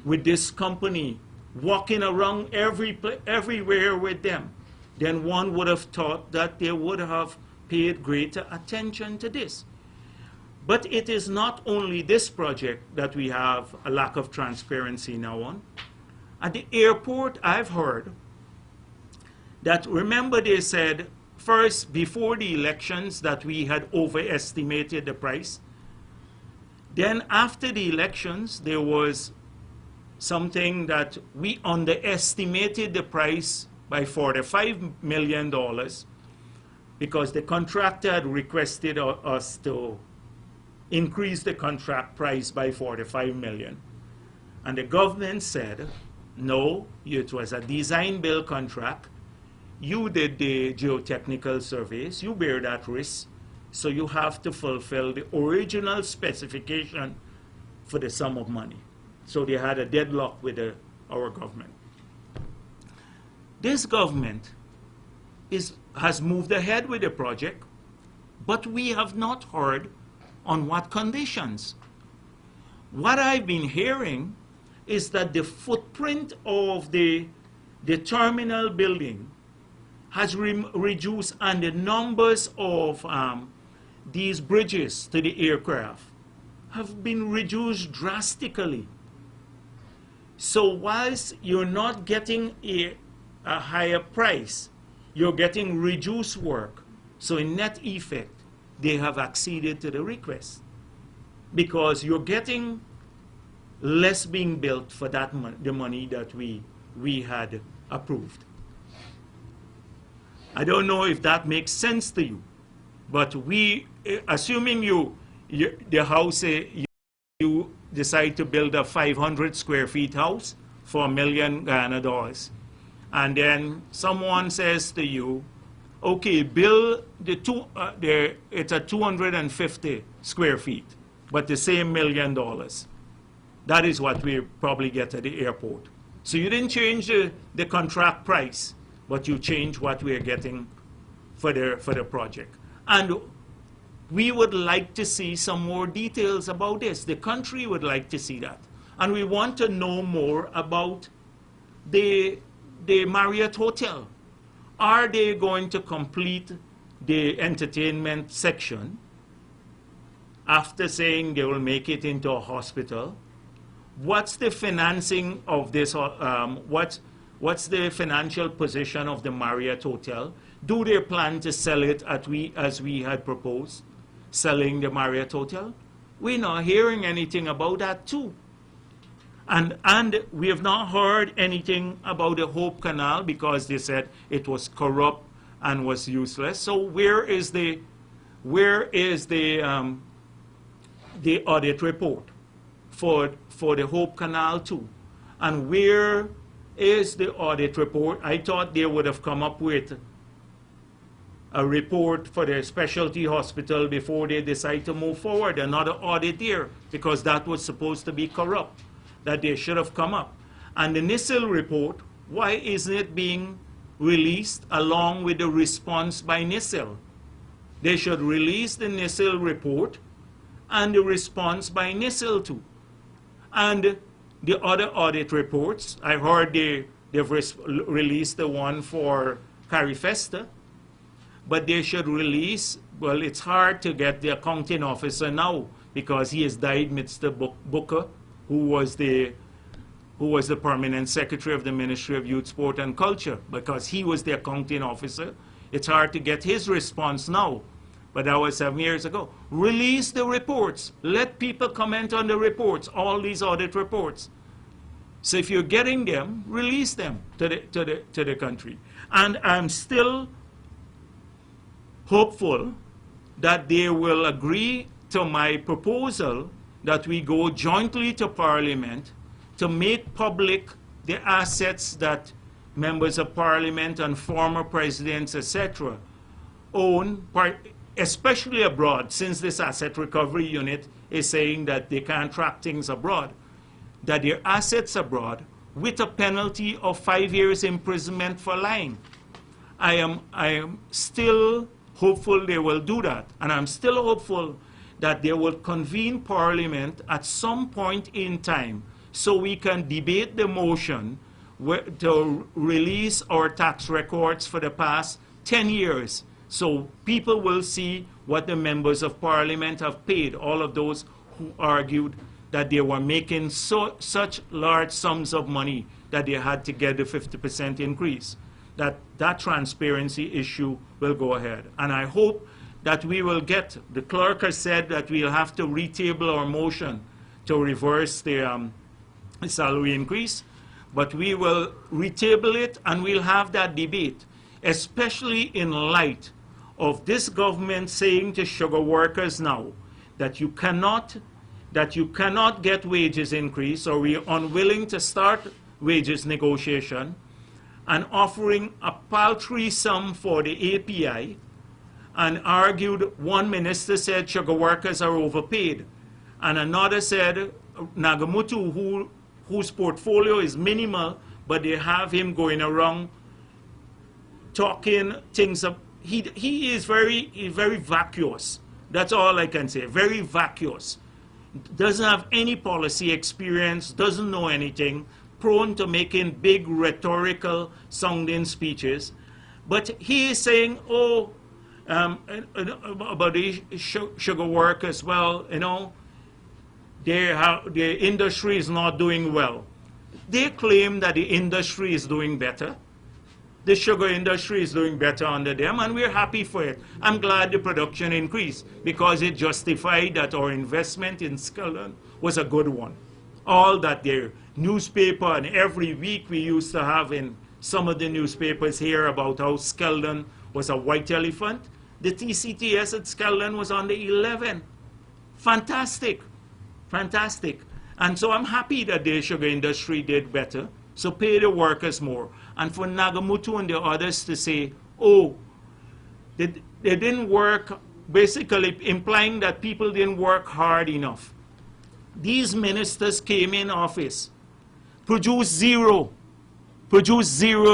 with this company, walking around everywhere with them, then one would have thought that they would have paid greater attention to this. But it is not only this project that we have a lack of transparency now on. At the airport, I've heard that, remember they said first before the elections that we had overestimated the price. Then after the elections, there was something that we underestimated the price by $45 million because the contractor had requested us to increase the contract price by $45 million. And the government said, no, it was a design-build contract. You did the geotechnical surveys, you bear that risk, so you have to fulfill the original specification for the sum of money. So they had a deadlock with our government. This government has moved ahead with the project, but we have not heard on what conditions. What I've been hearing is that the footprint of the terminal building has reduced, and the numbers of these bridges to the aircraft have been reduced drastically. So whilst you're not getting a higher price, you're getting reduced work. So in net effect, they have acceded to the request because you're getting less being built for that the money that we had approved. I don't know if that makes sense to you, but assuming the house, you decide to build a 500 square feet house for $1 million Ghana, and then someone says to you, okay, build it's a 250 square feet, but the same $1 million. That is what we probably get at the airport. So you didn't change the contract price, but you change what we are getting for the project. And we would like to see some more details about this. The country would like to see that. And we want to know more about the Marriott Hotel. Are they going to complete the entertainment section after saying they will make it into a hospital? What's the financing of this? What's the financial position of the Marriott Hotel? Do they plan to sell it as we had proposed, selling the Marriott Hotel? We're not hearing anything about that too. And we have not heard anything about the Hope Canal because they said it was corrupt and was useless. So where is the audit report for the Hope Canal too? And where is the audit report? I thought they would have come up with a report for the specialty hospital before they decide to move forward. Another audit there, because that was supposed to be corrupt, that they should have come up. And the NISIL report, why isn't it being released along with the response by NISIL? They should release the NISIL report and the response by NISIL too. And the other audit reports, I heard they've released the one for Carifesta, but they should release, well, it's hard to get the accounting officer now because he has died, Mr. Booker, who who was the permanent secretary of the Ministry of Youth, Sport and Culture, because he was the accounting officer. It's hard to get his response now, but that was 7 years ago. Release the reports. Let people comment on the reports, all these audit reports. So if you're getting them, release them to the country. And I'm still hopeful that they will agree to my proposal that we go jointly to Parliament to make public the assets that members of Parliament and former presidents, etc., own, especially abroad, since this asset recovery unit is saying that they can't track things abroad, that their assets abroad with a penalty of 5 years imprisonment for lying. I am still hopeful they will do that, and I'm still hopeful that they will convene Parliament at some point in time so we can debate the motion to release our tax records for the past 10 years, so people will see what the members of Parliament have paid, all of those who argued that they were making such large sums of money that they had to get the 50% increase. That transparency issue will go ahead. And I hope that we will get, the clerk has said that we'll have to retable our motion to reverse the salary increase, but we will retable it and we'll have that debate, especially in light of this government saying to sugar workers now that you cannot get wages increase, or we are unwilling to start wages negotiation, and offering a paltry sum for the API, and argued, one minister said sugar workers are overpaid, and another said Nagamutu, whose portfolio is minimal, but they have him going around talking things up. He is very vacuous. That's all I can say, very vacuous. Doesn't have any policy experience, doesn't know anything, prone to making big rhetorical sounding speeches. But he is saying, oh, about the sugar workers, well, you know, the industry is not doing well. They claim that the industry is doing better. The sugar industry is doing better under them, and we're happy for it. I'm glad the production increased because it justified that our investment in Skeldon was a good one. All that their newspaper, and every week we used to have in some of the newspapers here about how Skeldon was a white elephant. The TCTS at Skeldon was on the 11. Fantastic, fantastic. And so I'm happy that the sugar industry did better. So pay the workers more. And for Nagamutu and the others to say, oh, they didn't work, basically implying that people didn't work hard enough. These ministers came in office, produced zero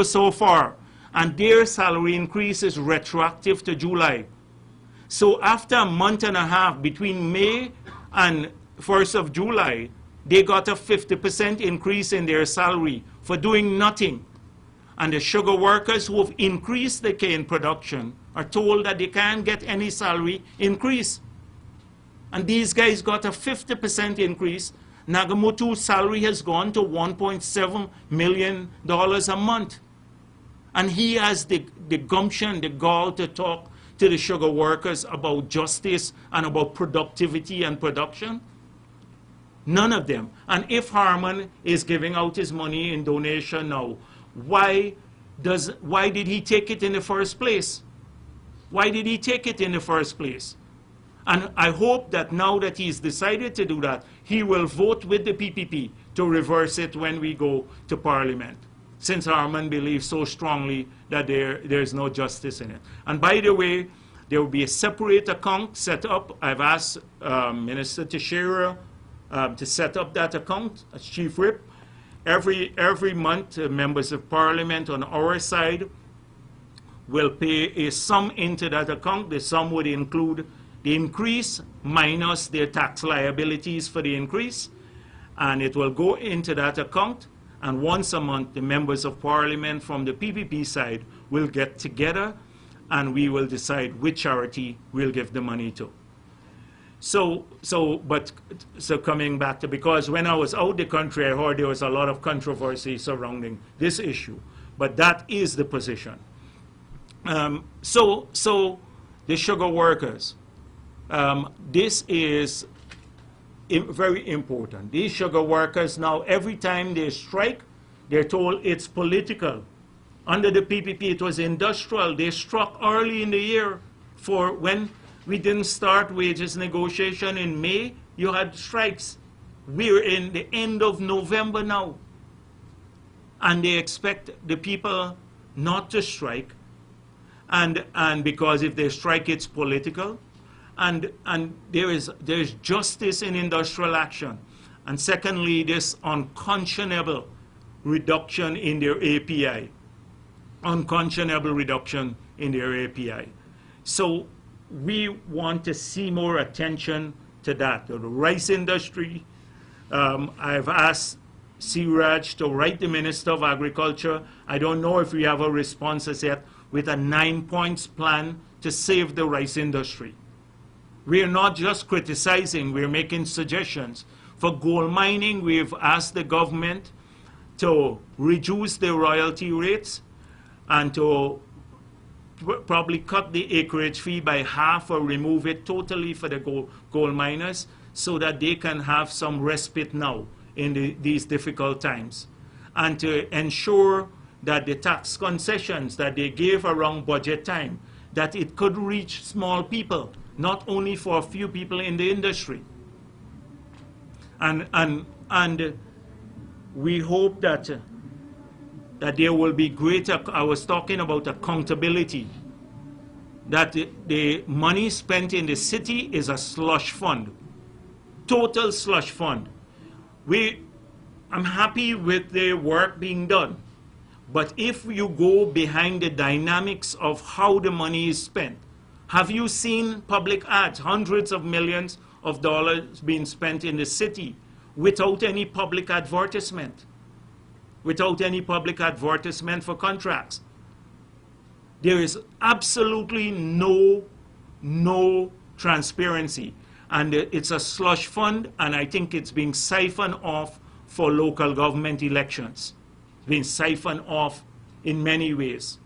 so far, and their salary increase is retroactive to July. So after a month and a half, between May and 1st of July, they got a 50% increase in their salary for doing nothing. And the sugar workers who have increased the cane production are told that they can't get any salary increase. And these guys got a 50% increase. Nagamutu's salary has gone to $1.7 million a month. And he has the gumption, the gall to talk to the sugar workers about justice and about productivity and production. None of them. And if Harman is giving out his money in donation now, why did he take it in the first place? Why did he take it in the first place? And I hope that now that he's decided to do that, he will vote with the PPP to reverse it when we go to Parliament, since Harman believes so strongly that there's no justice in it. And by the way, there will be a separate account set up. I've asked Minister Teixeira to set up that account as Chief Whip. Every month, members of Parliament on our side will pay a sum into that account. The sum would include the increase minus their tax liabilities for the increase, and it will go into that account. And once a month, the members of Parliament from the PPP side will get together, and we will decide which charity we'll give the money to. So coming back to, because when I was out the country, I heard there was a lot of controversy surrounding this issue, but that is the position. So the sugar workers, this is very important. These sugar workers now, every time they strike, they're told it's political. Under the PPP, it was industrial. They struck early in the year. For when we didn't start wages negotiation in May, you had strikes. We're in the end of November now. And they expect the people not to strike. And because if they strike, it's political. And there's justice in industrial action. And secondly, this unconscionable reduction in their API. Unconscionable reduction in their API. So we want to see more attention to that. The rice industry, I've asked Siraj to write the Minister of Agriculture. I don't know if we have a response as yet, with a 9-point plan to save the rice industry. We're not just criticizing, we're making suggestions. For gold mining, we've asked the government to reduce the royalty rates and to probably cut the acreage fee by half or remove it totally for the gold miners, so that they can have some respite now in these difficult times. And to ensure that the tax concessions that they gave around budget time, that it could reach small people, not only for a few people in the industry. And we hope that there will be greater, I was talking about accountability, that the money spent in the city is a slush fund, total slush fund. I'm happy with the work being done, but if you go behind the dynamics of how the money is spent, have you seen public ads, hundreds of millions of dollars being spent in the city without any public advertisement? Without any public advertisement for contracts. There is absolutely no transparency. And it's a slush fund, and I think it's being siphoned off for local government elections. Being siphoned off in many ways.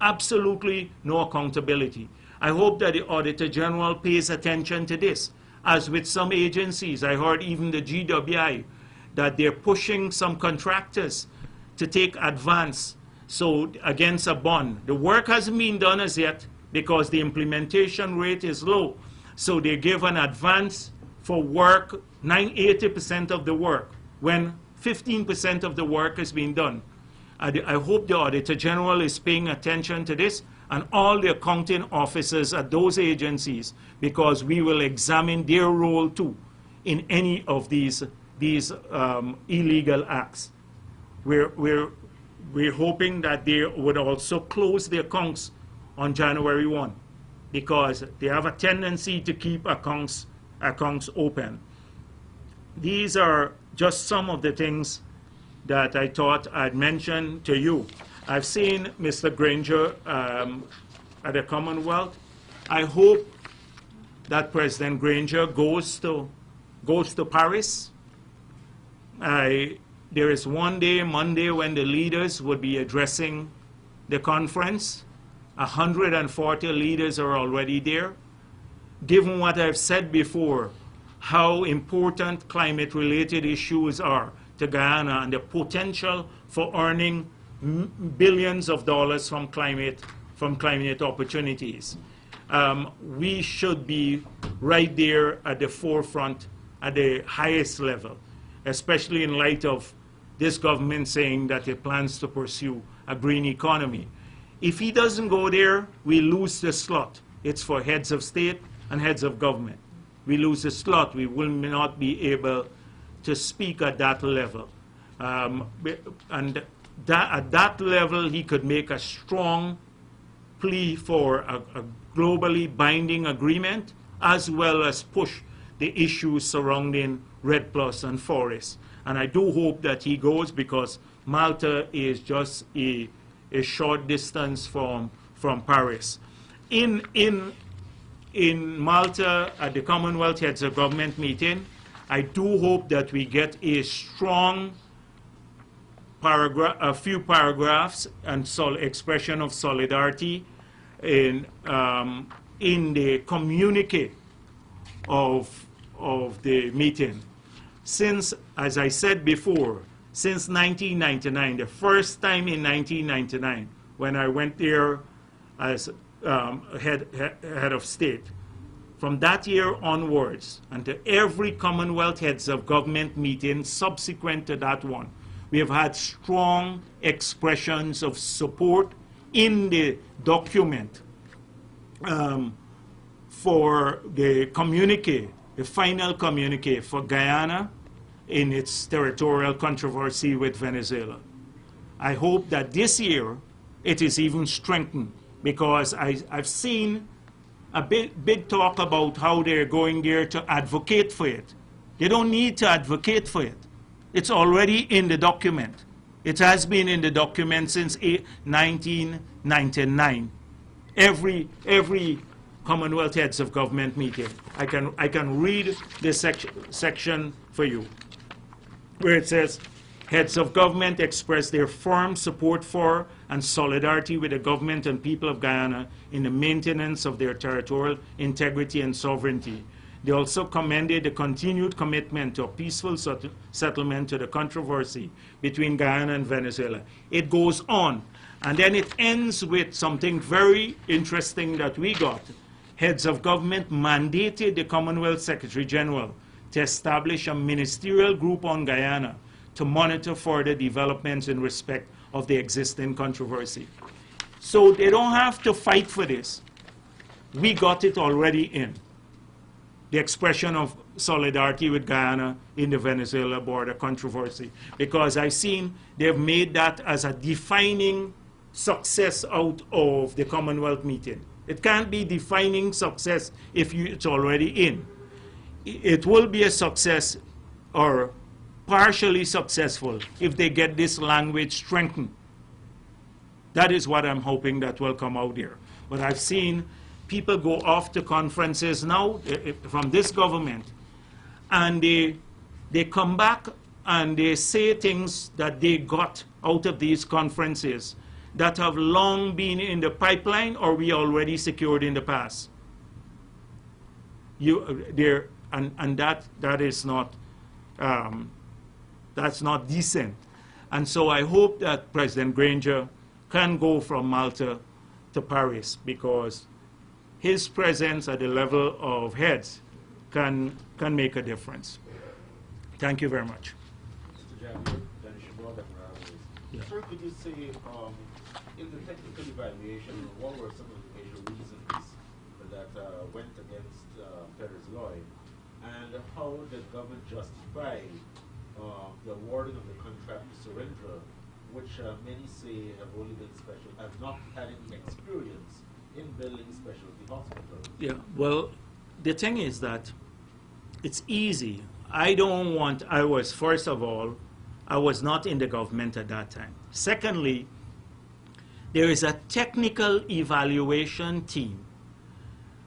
Absolutely no accountability. I hope that the Auditor General pays attention to this. As with some agencies, I heard even the GWI, that they're pushing some contractors to take advance, so against a bond. The work hasn't been done as yet because the implementation rate is low. So they give an advance for work, 80% of the work, when 15% of the work has been done. I hope the Auditor General is paying attention to this, and all the accounting officers at those agencies, because we will examine their role too in any of these illegal acts. We're hoping that they would also close the accounts on January 1, because they have a tendency to keep accounts open. These are just some of the things that I thought I'd mention to you. I've seen Mr. Granger at the Commonwealth. I hope that President Granger goes to Paris. There is one day, Monday, when the leaders would be addressing the conference. 140 leaders are already there. Given what I've said before, how important climate-related issues are to Guyana and the potential for earning billions of dollars from climate opportunities. We should be right there at the forefront, at the highest level, especially in light of this government saying that it plans to pursue a green economy. If he doesn't go there, we lose the slot. It's for heads of state and heads of government. We lose the slot. We will not be able to speak at that level. And at that level, he could make a strong plea for a globally binding agreement, as well as push the issues surrounding REDD+ and forests. And I do hope that he goes, because Malta is just a short distance from Paris. In in Malta at the Commonwealth Heads of Government meeting, I do hope that we get a strong paragraph, a few paragraphs and expression of solidarity in the communique of the meeting. Since, as I said before, since 1999, the first time in 1999, when I went there as head of state, from that year onwards, and to every Commonwealth Heads of Government meeting subsequent to that one, we have had strong expressions of support in the document for the communique, the final communique for Guyana in its territorial controversy with Venezuela. I hope that this year it is even strengthened, because I've seen a big talk about how they're going there to advocate for it. They don't need to advocate for it. It's already in the document. It has been in the document since 1999. Every Commonwealth Heads of Government meeting. I can read this section for you, where it says, Heads of Government express their firm support for and solidarity with the government and people of Guyana in the maintenance of their territorial integrity and sovereignty. They also commended the continued commitment to a peaceful settlement to the controversy between Guyana and Venezuela. It goes on, and then it ends with something very interesting that we got. Heads of Government mandated the Commonwealth Secretary General to establish a ministerial group on Guyana to monitor further developments in respect of the existing controversy. So they don't have to fight for this. We got it already in. The expression of solidarity with Guyana in the Venezuela border controversy. Because I've seen they've made that as a defining success out of the Commonwealth meeting. It can't be defining success if it's already in. It will be a success, or partially successful, if they get this language strengthened. That is what I'm hoping that will come out there. But I've seen people go off to conferences now from this government, and they come back and they say things that they got out of these conferences that have long been in the pipeline or we already secured in the past. That is not that's not decent. And so I hope that President Granger can go from Malta to Paris, because his presence at the level of heads can make a difference. Thank you very much. Mr. Jagdeo, yeah. Sir, could you say, in the technical evaluation, what were some of the major reasons that went against Perez Lloyd, and how did government justify the awarding of the contract to Surrendra, which many say have not had any experience in building specialty hospitals? Yeah, well, the thing is that it's easy. First of all, I was not in the government at that time. Secondly, there is a technical evaluation team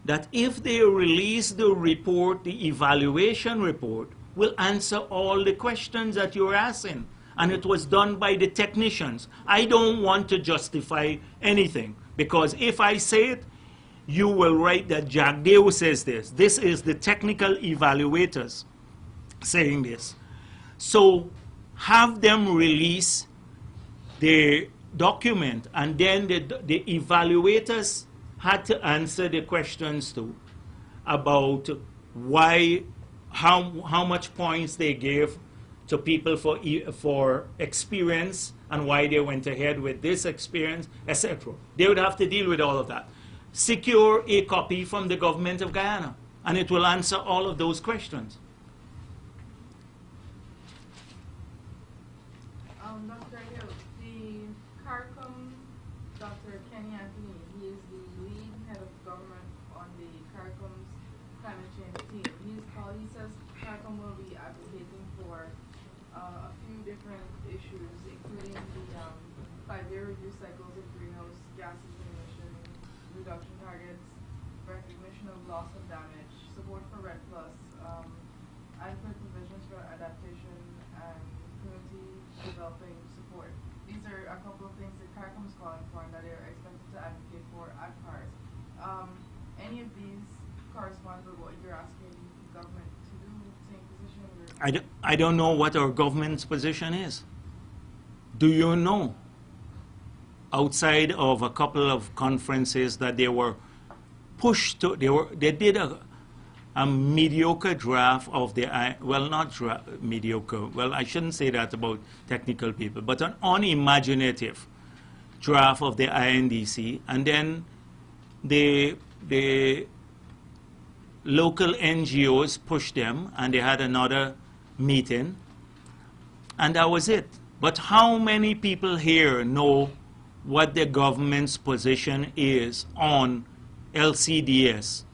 that if they release the report, the evaluation report, will answer all the questions that you're asking. And it was done by the technicians. I don't want to justify anything, because if I say it, you will write that Jagdeo says this. This is the technical evaluators saying this. So have them release the document, and then the evaluators had to answer the questions too about how much points they gave to people for experience and why they went ahead with this experience, etc. They would have to deal with all of that. Secure a copy from the government of Guyana, and it will answer all of those questions. Dr. Hill, the CARICOM, Dr. Kenny Anthony, he is the lead head of government on the CARICOM's climate change team. He says CARICOM will be advocating for a few different issues, including the 5-year review cycles of greenhouse gases emission reduction targets, recognition of loss and damage, support for Red Plus, adequate provisions for adaptation, and community developing support. These are a couple of things that CARICOM is calling for and that they are expected to advocate for at CARS. Any of these correspond with what you're asking the government to do, same position? I don't know what our government's position is. Do you know? Outside of a couple of conferences that they were pushed to, they did a mediocre draft of the, well, not mediocre, well, I shouldn't say that about technical people, but an unimaginative draft of the INDC, and then the local NGOs pushed them, and they had another meeting, and that was it. But how many people here know what the government's position is on LCDS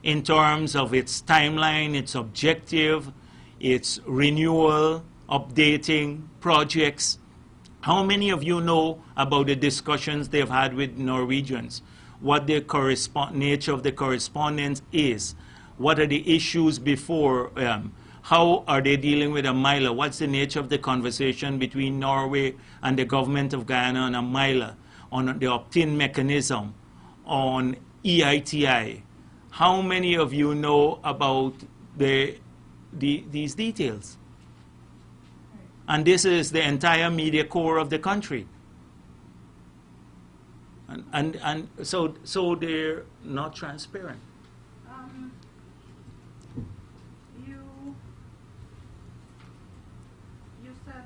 in terms of its timeline, its objective, its renewal, updating projects? How many of you know about the discussions they've had with Norwegians? What the nature of the correspondence is? What are the issues before? How are they dealing with a MILA? What's the nature of the conversation between Norway and the government of Guyana on a MILA, on the opt-in mechanism, on EITI? How many of you know about these details? And this is the entire media core of the country. And so they're not transparent. You said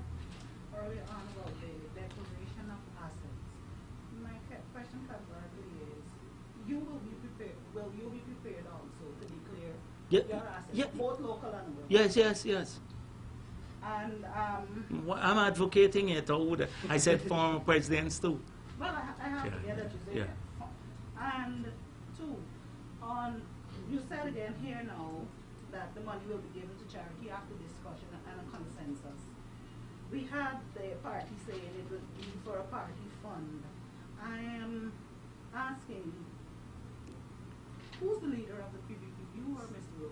earlier on about the declaration of assets. My question categorically is, you will be prepared. Will you be prepared also to declare your assets, both local and world? Yes. And I'm advocating it. I said former presidents too. well, I have to get that you say that. And two, you said again here now that the money will be given to charity after discussion and a consensus. We had the party saying it would be for a party fund. I am asking, who's the leader of the PPP, you or Mr. Rowe?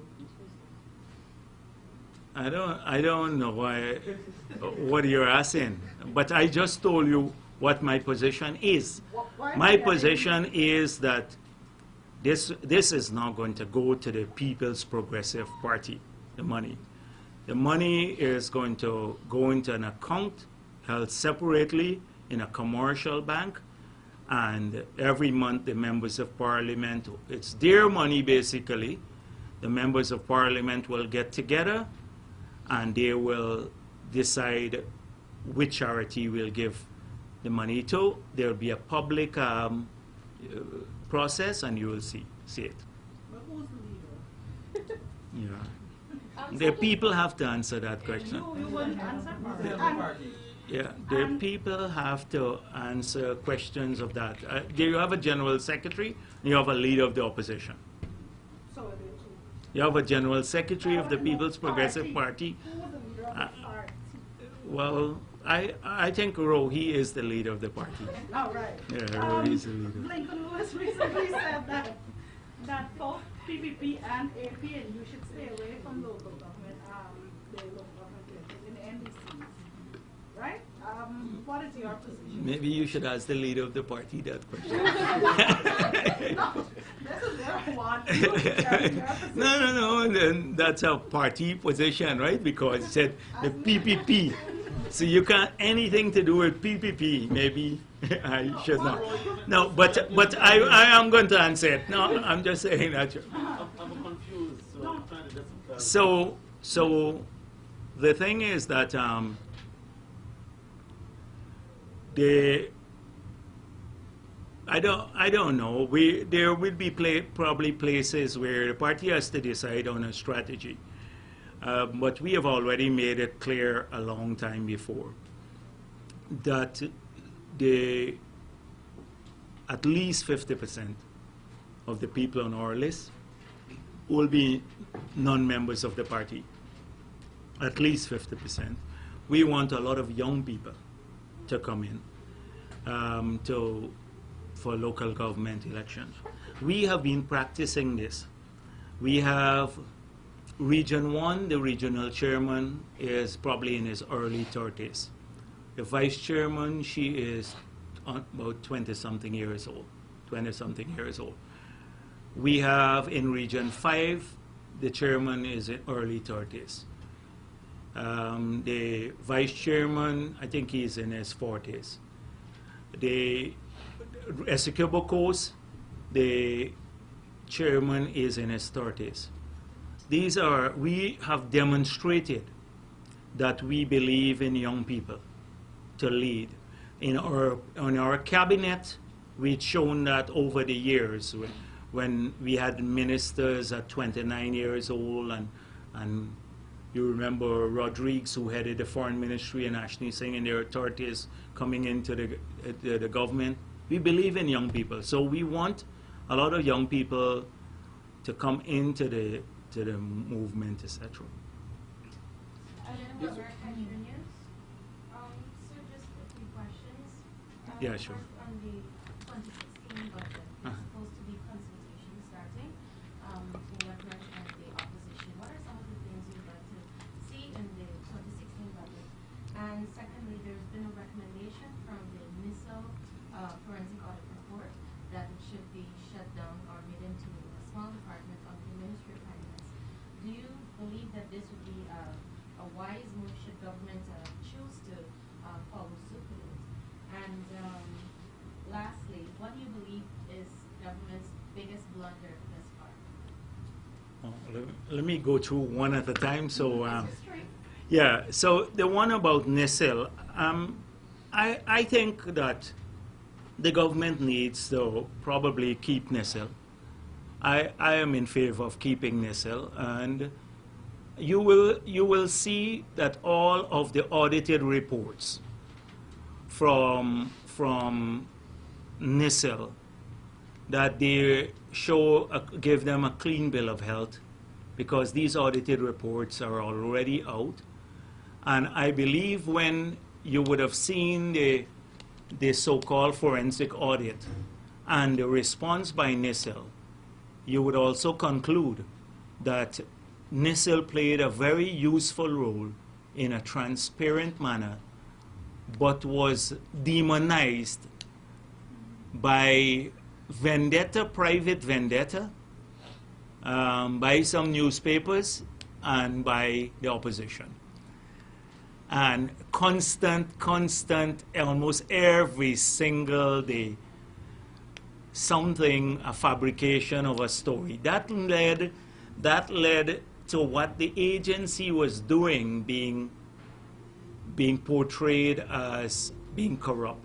I don't know what you're asking, but I just told you what my position is. My position is that this is not going to go to the People's Progressive Party, the money. The money is going to go into an account held separately in a commercial bank, and every month the members of parliament, it's their money basically, the members of parliament will get together and they will decide which charity will give the money to. There will be a public process, and you will see it. But who's the leader? Yeah. The people have to answer that question. You wouldn't answer? Yeah, the people have to answer questions of that. You have a general secretary, and you have a leader of the opposition. So are they two? You have a general secretary of the People's Progressive Party. Who was the leader of the party? Well, I think Rohi is the leader of the party. All right. Yeah, Rohi is the leader. Lincoln Lewis recently said that both PPP and AP, and you should stay away from local government, the local government in the NDCs, right? What is your position? Maybe you should ask the leader of the party that question. No, this is their one. You tell me your position. No, then that's a party position, right? Because it said the PPP. So you can't anything to do with PPP. Maybe I should not. No, but I am going to answer it. No, I'm just saying that. I'm confused, so I'm trying to get some clarity. So the thing is that I don't know. There will be probably places where the party has to decide on a strategy. But we have already made it clear a long time before that at least 50% of the people on our list will be non-members of the party. At least 50%. We want a lot of young people to come in, to for local government elections. We have been practicing this. We have Region 1, the regional chairman is probably in his early 30s. The vice chairman, she is about 20-something years old, 20-something years old. We have in Region 5, the chairman is in early 30s. The vice chairman, I think he's in his 40s. The Essequibo Coast, the chairman is in his 30s. These are, we have demonstrated that we believe in young people to lead. In our cabinet, we've shown that over the years, when we had ministers at 29 years old, and you remember Rodriguez, who headed the foreign ministry, and Ashley Singh in their 30s coming into the government. We believe in young people, so we want a lot of young people to come into the movement, etc. Yes. So just a few questions. Yeah, sure. First, on the 2016 budget, there's supposed to be consultation starting. In your direction of the opposition, what are some of the things you'd like to see in the 2016 budget? And secondly, there's been a recommendation from the NISO forensic audit report that it should be shut down or made into a small department of the Ministry of Finance. Do you believe that this would be a wise move should government choose to follow suit with it? And lastly, what do you believe is government's biggest blunder thus far? Let me go through one at a time. So, yeah, so the one about NISIL, I think that the government needs to probably keep NISIL. I am in favor of keeping NISIL, and you will see that all of the audited reports from NISIL, that they show give them a clean bill of health, because these audited reports are already out. And I believe when you would have seen the so-called forensic audit and the response by NISIL, you would also conclude that NISIL played a very useful role in a transparent manner, but was demonized by vendetta, private vendetta, by some newspapers and by the opposition. And constant, almost every single day, something, a fabrication of a story. That led to what the agency was doing being portrayed as being corrupt.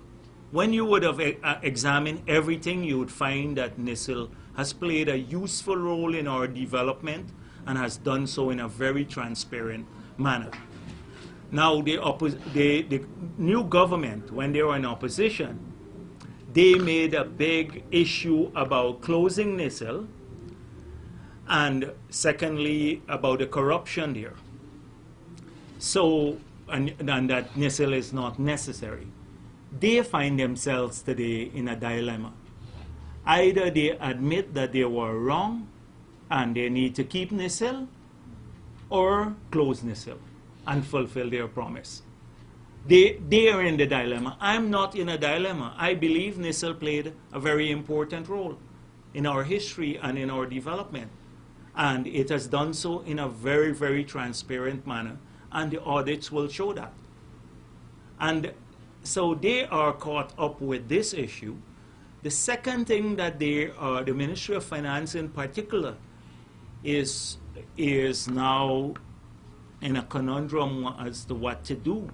When you would have examined everything, you would find that NISIL has played a useful role in our development and has done so in a very transparent manner. Now, the new government, when they were in opposition, they made a big issue about closing NISIL, and secondly, about the corruption there. So, and that NISIL is not necessary. They find themselves today in a dilemma. Either they admit that they were wrong and they need to keep NISIL, or close NISIL and fulfill their promise. They are in the dilemma. I'm not in a dilemma. I believe NISIL played a very important role in our history and in our development. And it has done so in a very, very transparent manner, and the audits will show that. And so they are caught up with this issue. The second thing that the Ministry of Finance in particular is now in a conundrum as to what to do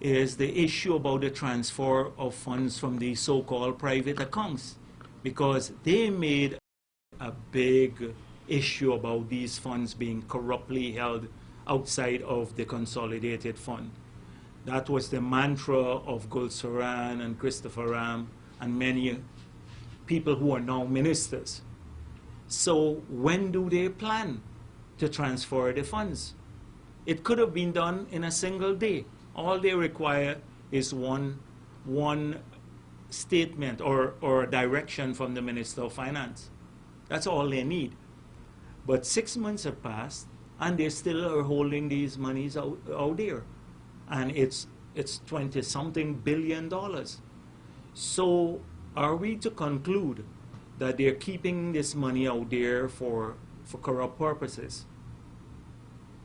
is the issue about the transfer of funds from the so-called private accounts, because they made a big issue about these funds being corruptly held outside of the consolidated fund. That was the mantra of Gulsaran and Christopher Ram and many people who are now ministers. So when do they plan to transfer the funds? It could have been done in a single day. All they require is one statement or a direction from the Minister of Finance. That's all they need. But 6 months have passed, and they still are holding these monies out there. And it's 20-something billion dollars. So are we to conclude that they're keeping this money out there for corrupt purposes?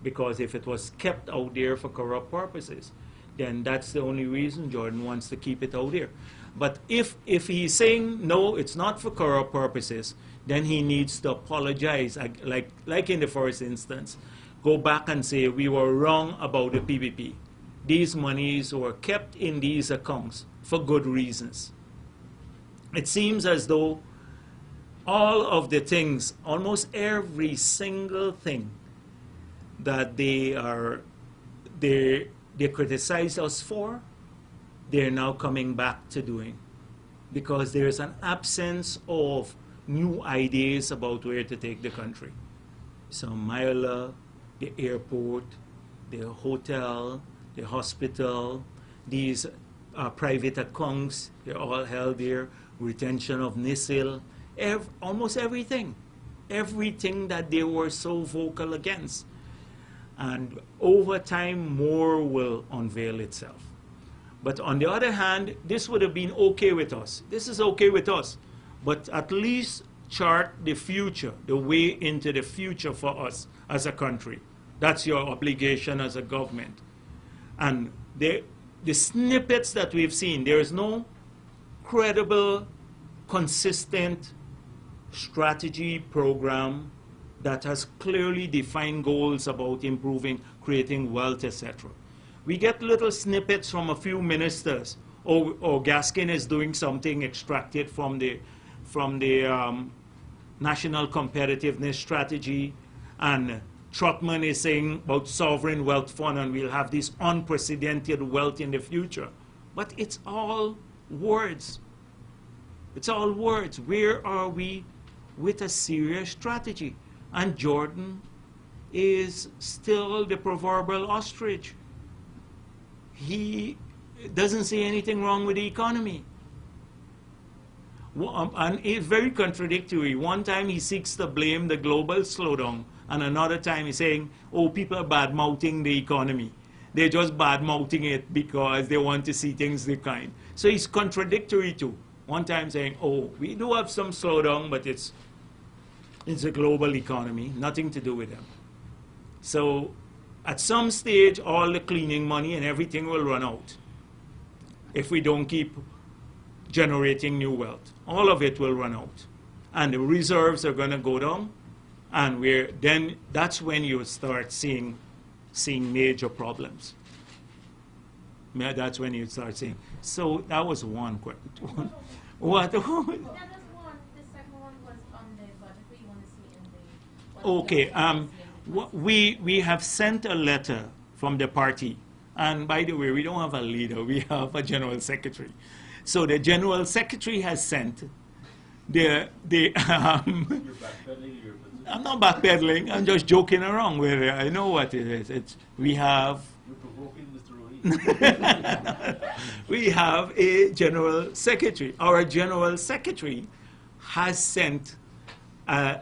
Because if it was kept out there for corrupt purposes, then that's the only reason Jordan wants to keep it out there. But if he's saying, no, it's not for corrupt purposes, then he needs to apologize, like in the first instance, go back and say, we were wrong about the PPP. These monies were kept in these accounts for good reasons. It seems as though all of the things, almost every single thing that they criticize us for, they're now coming back to doing, because there's an absence of new ideas about where to take the country. So Myla, the airport, the hotel, the hospital, these private accounts, they're all held there, retention of NISIL, almost everything that they were so vocal against. And over time, more will unveil itself. But on the other hand, this would have been okay with us. This is okay with us. But at least chart the future, the way into the future for us as a country. That's your obligation as a government. And the snippets that we've seen, there is no credible, consistent strategy program that has clearly defined goals about improving, creating wealth, etc. We get little snippets from a few ministers. Or Gaskin is doing something extracted from the National Competitiveness Strategy, and Trotman is saying about sovereign wealth fund, and we'll have this unprecedented wealth in the future. But it's all words. It's all words. Where are we with a serious strategy? And Jordan is still the proverbial ostrich. He doesn't see anything wrong with the economy. And it's very contradictory. One time he seeks to blame the global slowdown, and another time he's saying, oh, people are bad-mouthing the economy. They're just bad-mouthing it because they want to see things decline. So he's contradictory too. One time saying, oh, we do have some slowdown, but it's a global economy, nothing to do with them. So at some stage, all the cleaning money and everything will run out if we don't keep generating new wealth. All of it will run out. And the reserves are going to go down, and then that's when you start seeing major problems. That's when you start seeing. So that was one question. What? That was one. The second one was on the budget. What you want to see in the... Okay. We have sent a letter from the party. And by the way, we don't have a leader. We have a general secretary. So the general secretary has sent You're backpedaling your position. I'm not backpedaling. I'm just joking around with it. I know what it is. We have... You're provoking Mr. Rohit. We have a general secretary. Our general secretary has sent a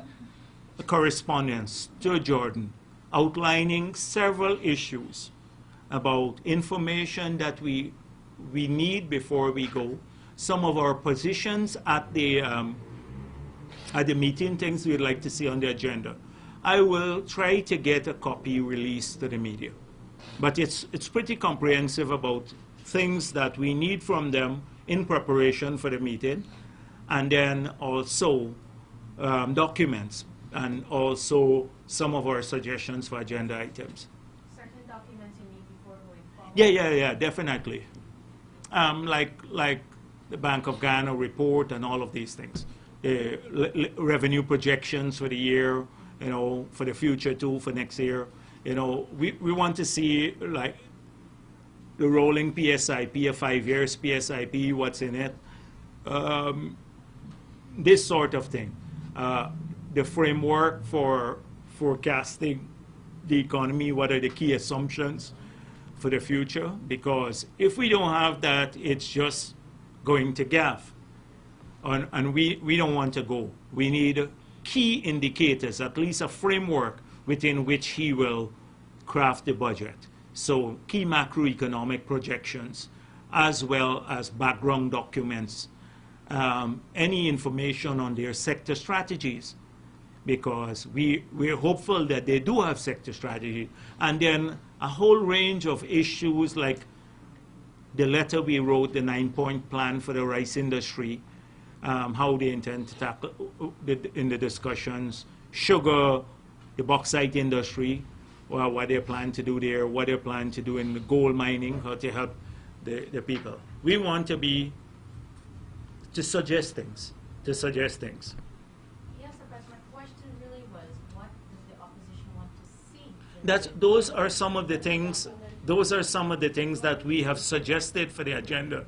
correspondence to Jordan outlining several issues about information that we need before we go, some of our positions at the meeting, things we'd like to see on the agenda. I will try to get a copy released to the media. But it's pretty comprehensive about things that we need from them in preparation for the meeting, and then also documents, and also some of our suggestions for agenda items. Certain documents you need before going forward? Yeah, definitely. Like the Bank of Ghana report and all of these things. Revenue projections for the year, for the future too, for next year. We want to see like the rolling PSIP, a 5 years PSIP, what's in it. This sort of thing. The framework for forecasting the economy, what are the key assumptions for the future? Because if we don't have that, it's just going to GAF. And we don't want to go. We need key indicators, at least a framework within which he will craft the budget. So key macroeconomic projections, as well as background documents, any information on their sector strategies, because we're hopeful that they do have sector strategy. And then a whole range of issues like the letter we wrote, the 9-point plan for the rice industry, how they intend to tackle in the discussions, sugar, the bauxite industry, or what they plan to do there, what they plan to do in the gold mining, how to help the people. We want to suggest things, Yes, sir, but my question really was, what does the opposition want to see? Those are some of the things. Those are some of the things that we have suggested for the agenda.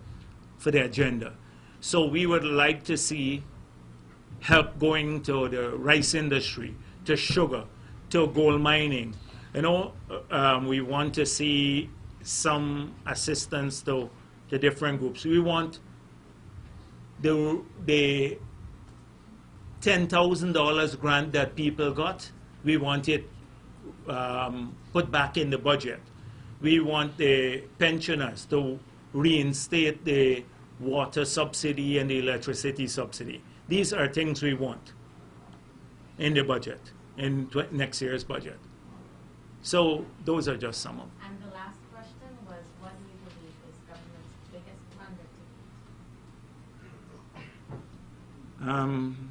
So we would like to see help going to the rice industry, to sugar, to gold mining. You know, we want to see some assistance to different groups. We want the $10,000 grant that people got. We want it put back in the budget. We want the pensioners to reinstate the water subsidy and the electricity subsidy. These are things we want in the budget, in next year's budget. So those are just some of them. And the last question was, what do you believe is government's biggest undertaking?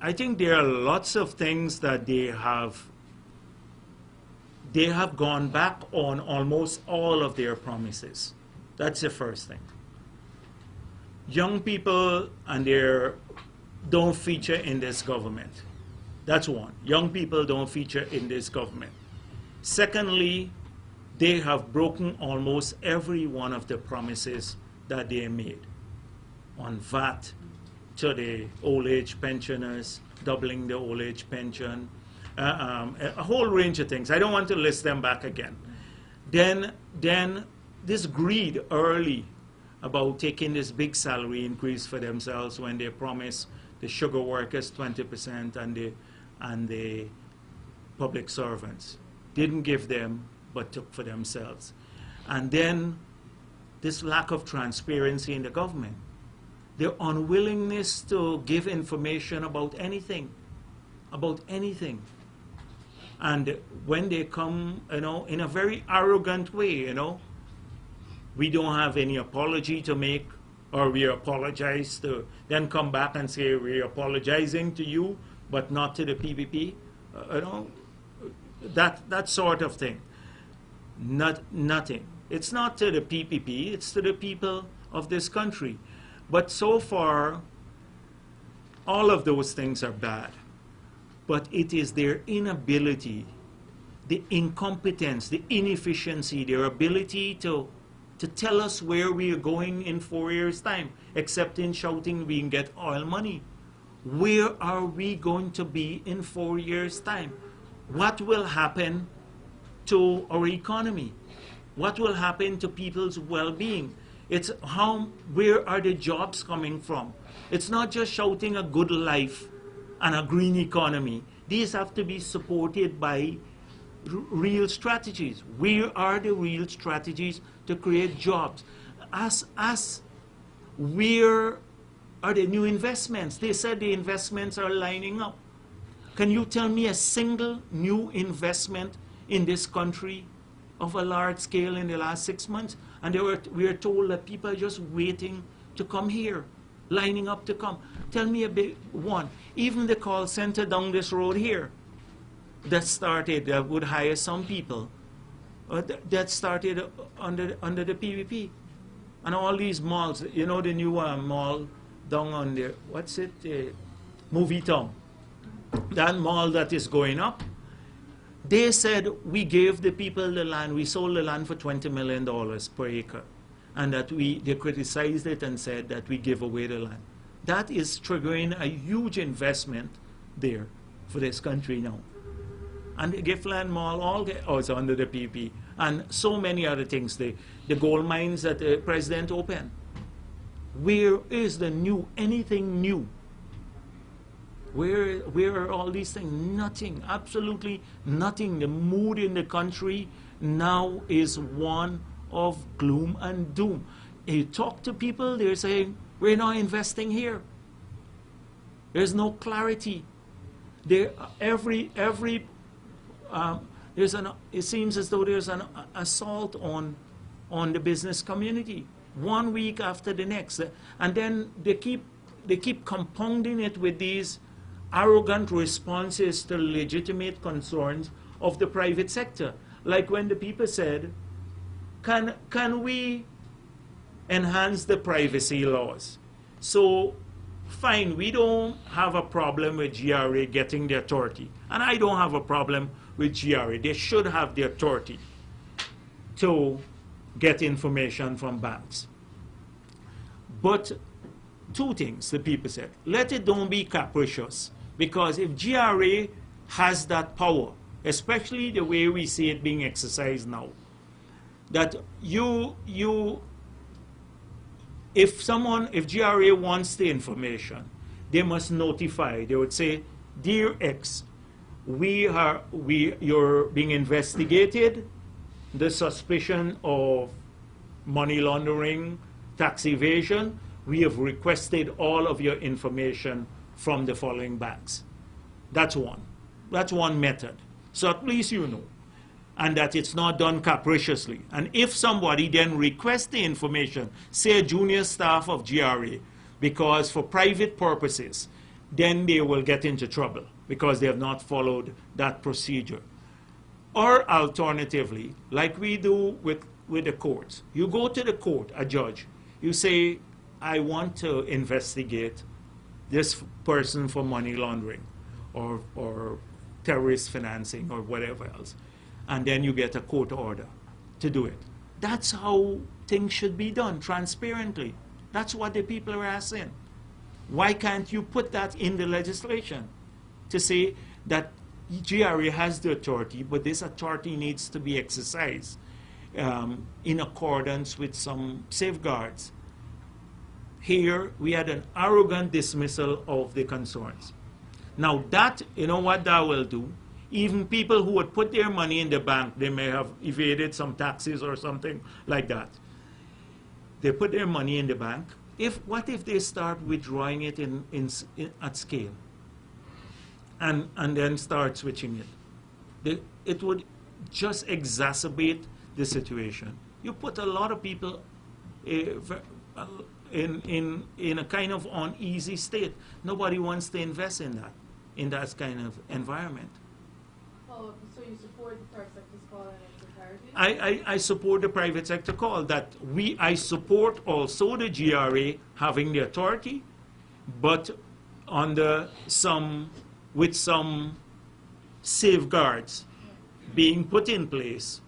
I think there are lots of things that they have gone back on almost all of their promises. That's the first thing. Young people and their don't feature in this government. That's one. Young people don't feature in this government. Secondly, they have broken almost every one of the promises that they made on VAT to the old age pensioners, doubling the old age pension, a whole range of things. I don't want to list them back again. Then this greed early about taking this big salary increase for themselves when they promised the sugar workers 20% and the public servants. Didn't give them, but took for themselves. And then this lack of transparency in the government. Their unwillingness to give information about anything. And when they come, in a very arrogant way, we don't have any apology to make, or we apologize to, then come back and say we're apologizing to you, but not to the PPP, that sort of thing. Nothing. It's not to the PPP, it's to the people of this country. But so far, all of those things are bad. But it is their inability, the incompetence, the inefficiency, their ability to tell us where we are going in 4 years' time, except in shouting we can get oil money. Where are we going to be in 4 years' time? What will happen to our economy? What will happen to people's well-being? It's where are the jobs coming from? It's not just shouting a good life and a green economy. These have to be supported by real strategies. Where are the real strategies to create jobs? Where are the new investments? They said the investments are lining up. Can you tell me a single new investment in this country of a large scale in the last 6 months? And we are told that people are just waiting to come here, lining up to come. Tell me a big one. Even the call center down this road here that started, that would hire some people, that started under the PVP. And all these malls, the new mall down on the, what's it, Movie Town. That mall that is going up, they said we gave the people the land, we sold the land for $20 million per acre. And that they criticized it and said that we give away the land. That is triggering a huge investment there for this country now. And the Giftland Mall, it's under the PP. and so many other things. The gold mines that the president opened. Where is the new, anything new? Where are all these things? Nothing, absolutely nothing. The mood in the country now is one of gloom and doom. You talk to people, they're saying, we're not investing here. There's no clarity. It seems as though there's an assault on the business community, one week after the next. And then they keep compounding it with these arrogant responses to legitimate concerns of the private sector. Like when the people said, can we enhance the privacy laws? So, fine, we don't have a problem with GRA getting the authority. And I don't have a problem with GRA. They should have the authority to get information from banks. But two things the people said. Let it don't be capricious. Because if GRA has that power, especially the way we see it being exercised now, that if GRA wants the information, they must notify. They would say, dear X, you're being investigated, the suspicion of money laundering, tax evasion. We have requested all of your information from the following banks. That's one. That's one method. So at least you know. And that it's not done capriciously. And if somebody then requests the information, say a junior staff of GRA, because for private purposes, then they will get into trouble because they have not followed that procedure. Or alternatively, like we do with the courts, you go to the court, a judge, you say, I want to investigate this person for money laundering or terrorist financing or whatever else. And then you get a court order to do it. That's how things should be done, transparently. That's what the people are asking. Why can't you put that in the legislation to say that GRA has the authority, but this authority needs to be exercised in accordance with some safeguards? Here, we had an arrogant dismissal of the concerns. Now that, you know what that will do? Even people who would put their money in the bank, they may have evaded some taxes or something like that. They put their money in the bank. What if they start withdrawing it at scale and then start switching it? It would just exacerbate the situation. You put a lot of people in a kind of uneasy state. Nobody wants to invest in that kind of environment. So you support the private sector's call in its entirety? I support the private sector call. I support also the GRA having the authority, but with some safeguards being put in place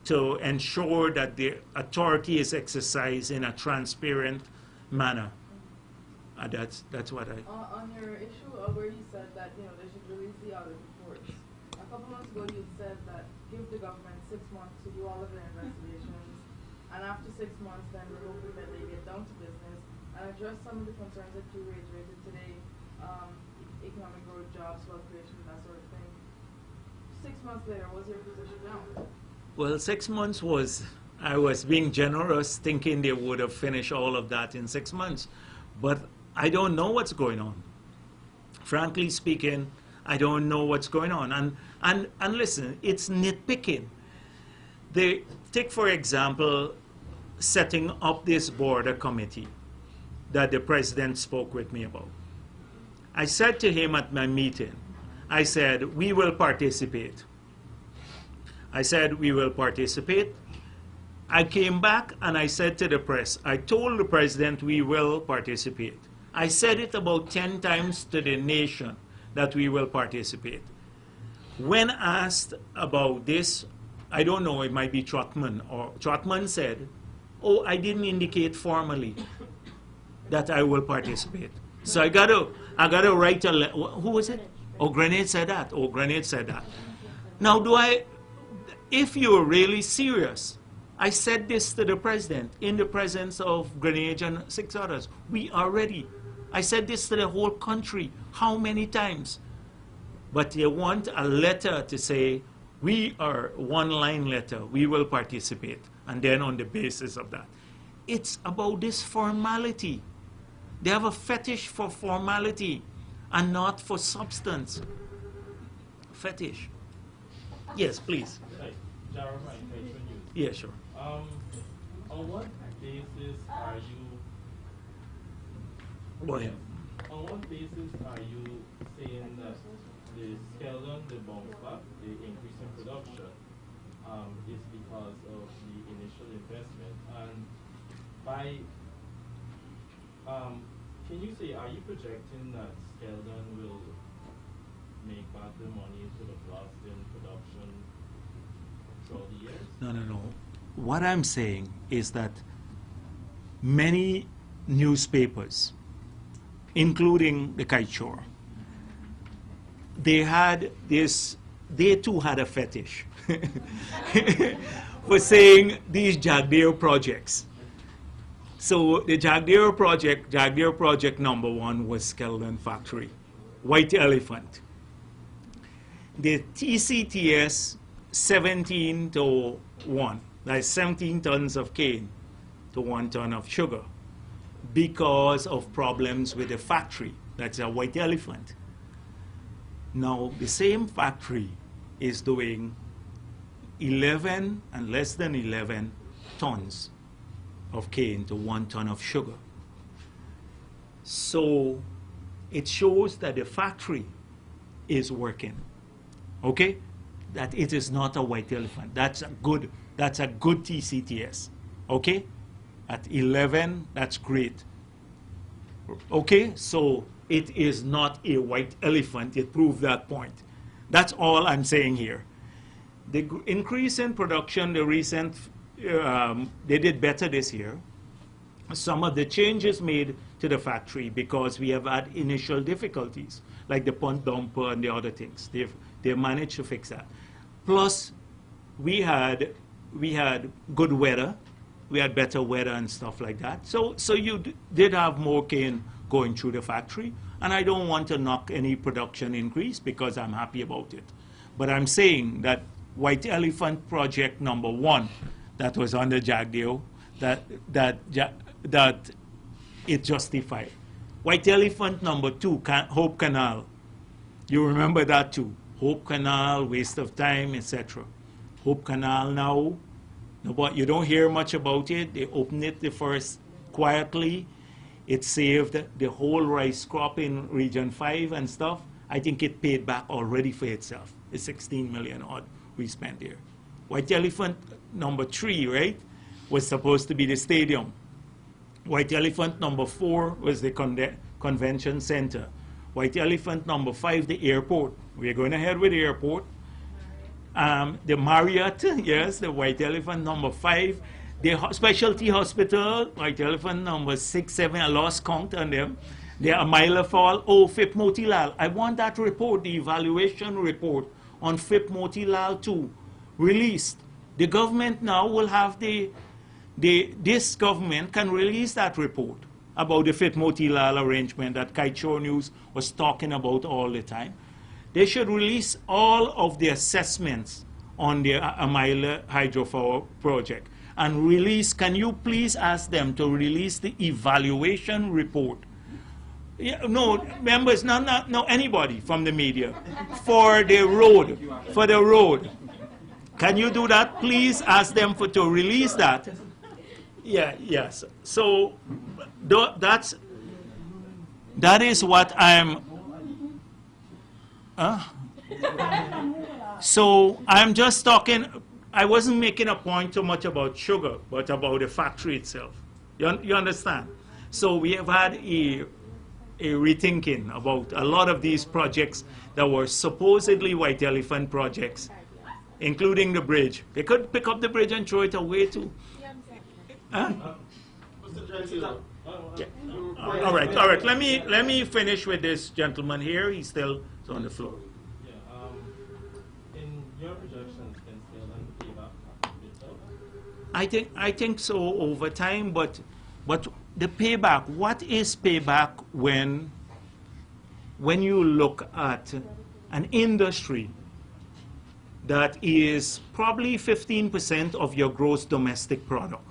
to ensure that the authority is exercised in a transparent manner. That's what I... On your issue where you said that they should release the audit reports, a couple months ago you said that give the government 6 months to do all of their investigations, and after 6 months then we're hoping that they get down to business and address some of the concerns that you reiterated today, economic growth, jobs, wealth creation, that sort of thing. 6 months later, what's your position now? Well, 6 months I was being generous, thinking they would have finished all of that in 6 months. But I don't know what's going on. Frankly speaking, I don't know what's going on. And listen, it's nitpicking. Take, for example, setting up this border committee that the president spoke with me about. I said to him at my meeting, I said, we will participate. I said, we will participate. I came back and I said to the press, I told the president we will participate. I said it about 10 times to the nation that we will participate. When asked about this, I don't know, it might be Trotman said, oh, I didn't indicate formally that I will participate. So I gotta write a letter. Who was it? Oh, Grenade said that. Oh, Grenade said that. Now, if you're really serious, I said this to the president in the presence of Greenidge and 6 others. We are ready. I said this to the whole country. How many times? But they want a letter to say, we are one-line letter, we will participate. And then on the basis of that. It's about this formality. They have a fetish for formality and not for substance. Fetish. Yes, please. Hi, Jeremiah, Nation News. Yeah, sure. On what basis are you? Go ahead. On what basis are you saying that the Skeldon, the bounce back, the increase in production, is because of the initial investment? And by, can you say, are you projecting that Skeldon will make back the money to the lost in production throughout the years? No. What I'm saying is that many newspapers, including the Kite Shore, they too had a fetish for saying these Jagdeo projects. So the Jagdeo project number 1 was Skeldon Factory, White Elephant. The TCTS 17 to 1, that's 17 tons of cane to 1 ton of sugar, because of problems with the factory. That's a White Elephant. Now, the same factory is doing 11 and less than 11 tons of cane to 1 ton of sugar. So it shows that the factory is working, okay? That it is not a White Elephant. That's a good TCTS, okay? At 11, that's great. Okay, so it is not a White Elephant. It proved that point. That's all I'm saying here. The increase in production, the recent, they did better this year. Some of the changes made to the factory, because we have had initial difficulties, like the punt dumper and the other things. They managed to fix that. Plus, we had good weather. We had better weather and stuff like that. So you did have more cane going through the factory. And I don't want to knock any production increase, because I'm happy about it. But I'm saying that White Elephant project number 1, that was under Jagdeo, that it justified. White Elephant number 2, Hope Canal. You remember that too. Hope Canal, waste of time, etc. Hope Canal now, but you don't hear much about it. They opened it the first quietly. It saved the whole rice crop in Region 5 and stuff. I think it paid back already for itself. It's 16 million odd we spent there. White Elephant number 3, right, was supposed to be the stadium. White Elephant number 4 was the convention center. White Elephant number 5, the airport. We're going ahead with the airport. The Marriott, yes, the White Elephant number 5. The specialty hospital, White Elephant number 6, 7, I lost count on them. The Amila Fall, FIP Motilal. I want that report, the evaluation report on FIP Motilal 2, released. The government now will have this government can release that report about the FIP Motilal arrangement that Kite Shore News was talking about all the time. They should release all of the assessments on the Amila hydropower project. And release, can you please ask them to release the evaluation report? Yeah, no, members, no, anybody from the media. For the road. Can you do that? Please ask them to release that. Yeah, yes. So that is what I'm. So I'm just talking. I wasn't making a point too much about sugar, but about the factory itself. You understand? So we have had a rethinking about a lot of these projects that were supposedly White Elephant projects, including the bridge. They could pick up the bridge and throw it away too. Huh? Yeah. All right. Let me finish with this gentleman here. He's still on the floor. Yeah. In your projections, can Skeldon pay I think so over time, but the payback, what is payback when you look at an industry that is probably 15% of your gross domestic product,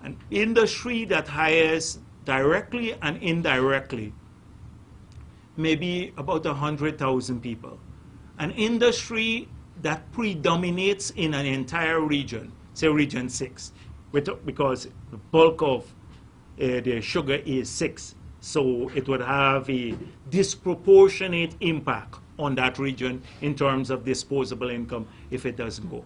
an industry that hires directly and indirectly maybe about 100,000 people, an industry that predominates in an entire region, say region 6, because the bulk of the sugar is 6, so it would have a disproportionate impact on that region in terms of disposable income if it doesn't go.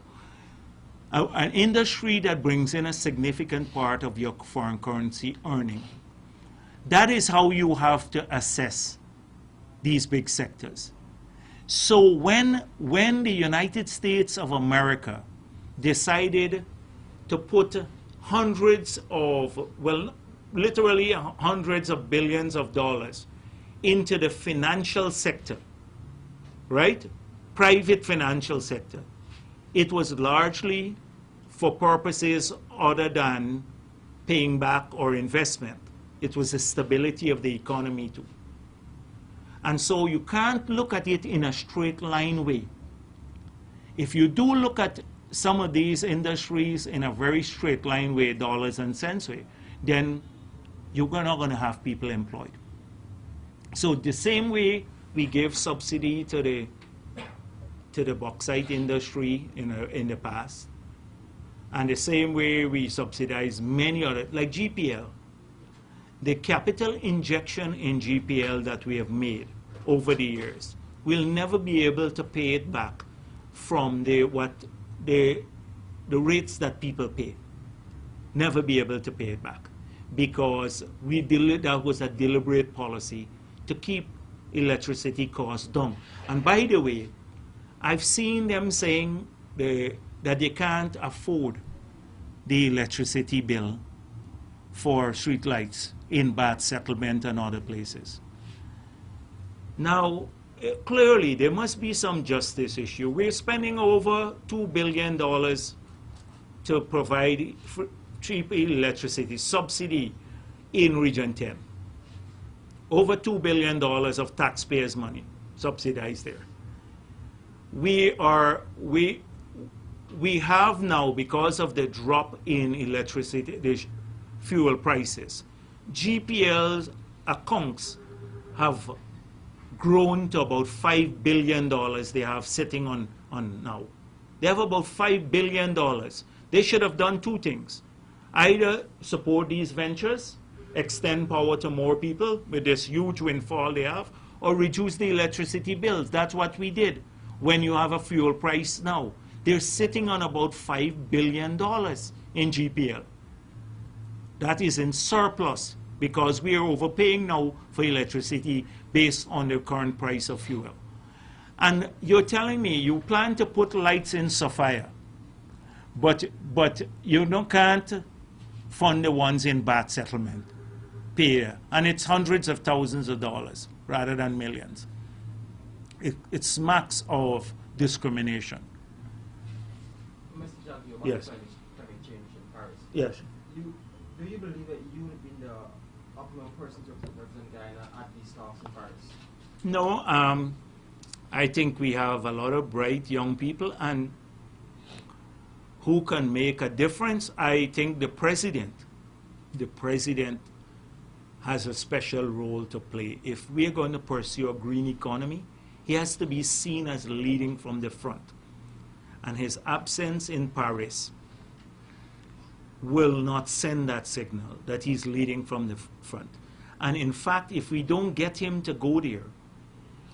An industry that brings in a significant part of your foreign currency earning. That is how you have to assess these big sectors. So when the United States of America decided to put hundreds of, well, literally hundreds of billions of dollars into the financial sector, right? Private financial sector, it was largely for purposes other than paying back or investment. It was the stability of the economy too. And so you can't look at it in a straight line way. If you do look at some of these industries in a very straight line way, dollars and cents way, then you're not going to have people employed. So the same way we gave subsidy to the bauxite industry in the past, and the same way we subsidize many other, like GPL. The capital injection in GPL that we have made over the years, we'll never be able to pay it back from the rates that people pay. Never be able to pay it back, because that was a deliberate policy to keep electricity costs down. And by the way, I've seen them saying that they can't afford the electricity bill for streetlights in Bath Settlement and other places. Now, clearly, there must be some justice issue. We're spending over $2 billion to provide cheap electricity subsidy in Region 10. Over $2 billion of taxpayers' money subsidized there. We have now, because of the drop in electricity, the fuel prices, GPL's accounts have grown to about $5 billion they have sitting on now. They have about $5 billion. They should have done two things. Either support these ventures, extend power to more people with this huge windfall they have, or reduce the electricity bills. That's what we did. When you have a fuel price now, they're sitting on about $5 billion in GPL. That is in surplus, because we are overpaying now for electricity based on the current price of fuel. And you're telling me you plan to put lights in Sophia, but you can't fund the ones in Bath Settlement, pay, and it's hundreds of thousands of dollars rather than millions. It smacks of discrimination. Mr. Jagdeo, about Yes. climate change in Paris. Yes. Do you believe that you would have been the optimum person to represent Guyana at these talks in Paris? No, I think we have a lot of bright young people and who can make a difference. I think the president has a special role to play. If we're going to pursue a green economy, he has to be seen as leading from the front. And his absence in Paris will not send that signal that he's leading from the front. And in fact, if we don't get him to go there,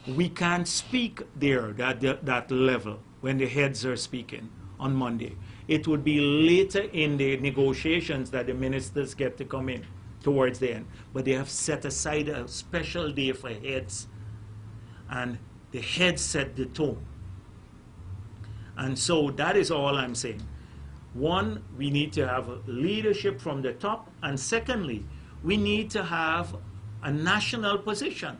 we can't speak there that level when the heads are speaking on Monday. It would be later in the negotiations that the ministers get to come in towards the end. But they have set aside a special day for heads, and the heads set the tone. And so that is all I'm saying. One, we need to have leadership from the top, and secondly, we need to have a national position.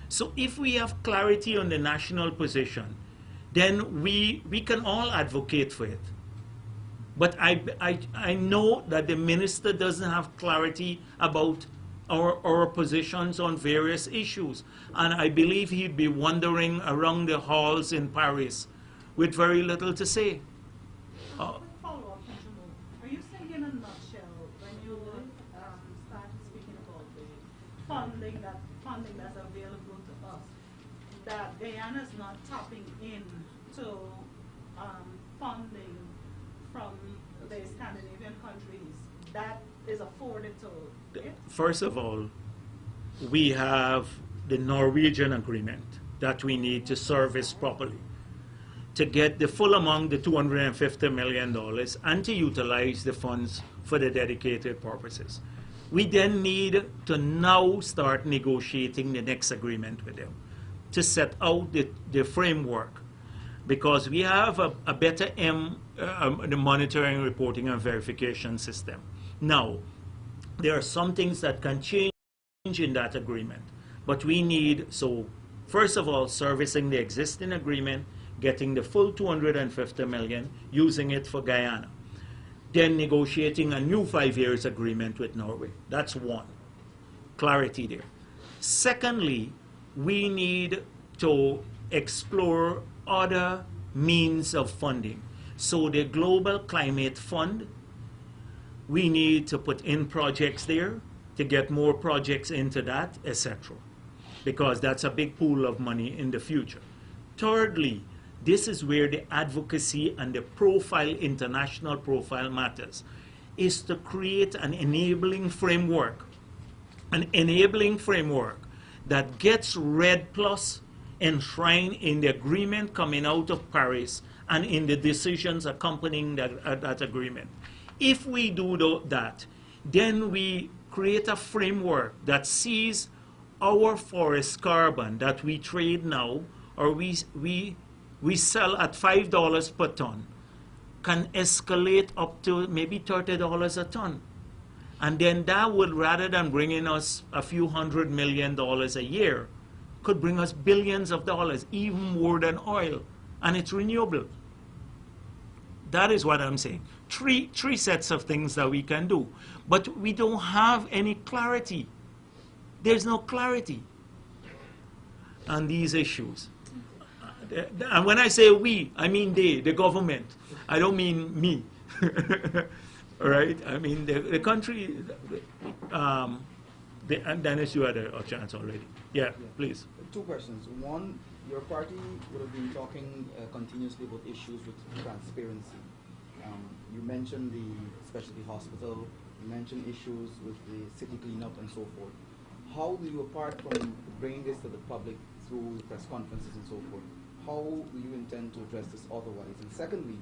So if we have clarity on the national position, then we can all advocate for it. But I know that the minister doesn't have clarity about our positions on various issues. And I believe he'd be wandering around the halls in Paris with very little to say. Follow-up question. Are you saying in a nutshell, when you started speaking about the funding that's available to us, that Guyana is not tapping into funding from the Scandinavian countries that is afforded to it? First of all, we have the Norwegian agreement that we need to service properly to get the full amount, the $250 million, and to utilize the funds for the dedicated purposes. We then need to now start negotiating the next agreement with them to set out the framework, because we have a better the monitoring, reporting, and verification system. Now, there are some things that can change in that agreement, but we need, so first of all, servicing the existing agreement, getting the full 250 million, using it for Guyana. Then negotiating a new 5 years agreement with Norway. That's one. Clarity there. Secondly, we need to explore other means of funding. So the Global Climate Fund, we need to put in projects there to get more projects into that, etc. Because that's a big pool of money in the future. Thirdly, this is where the advocacy and the profile, international profile matters, is to create an enabling framework that gets REDD Plus enshrined in the agreement coming out of Paris and in the decisions accompanying that agreement. If we do that, then we create a framework that sees our forest carbon that we trade now, or we sell at $5 per ton, can escalate up to maybe $30 a ton. And then that would, rather than bringing us a few $100 million a year, could bring us billions of dollars, even more than oil. And it's renewable. That is what I'm saying. Three sets of things that we can do. But we don't have any clarity. There's no clarity on these issues. And when I say we, I mean they, the government. I don't mean me. All right? I mean the country. And Dennis, you had a chance already. Yeah, please. 2 questions. One, your party would have been talking continuously about issues with transparency. You mentioned the specialty hospital. You mentioned issues with the city cleanup and so forth. How do you, apart from bringing this to the public through press conferences and so forth, how do you intend to address this otherwise? And secondly,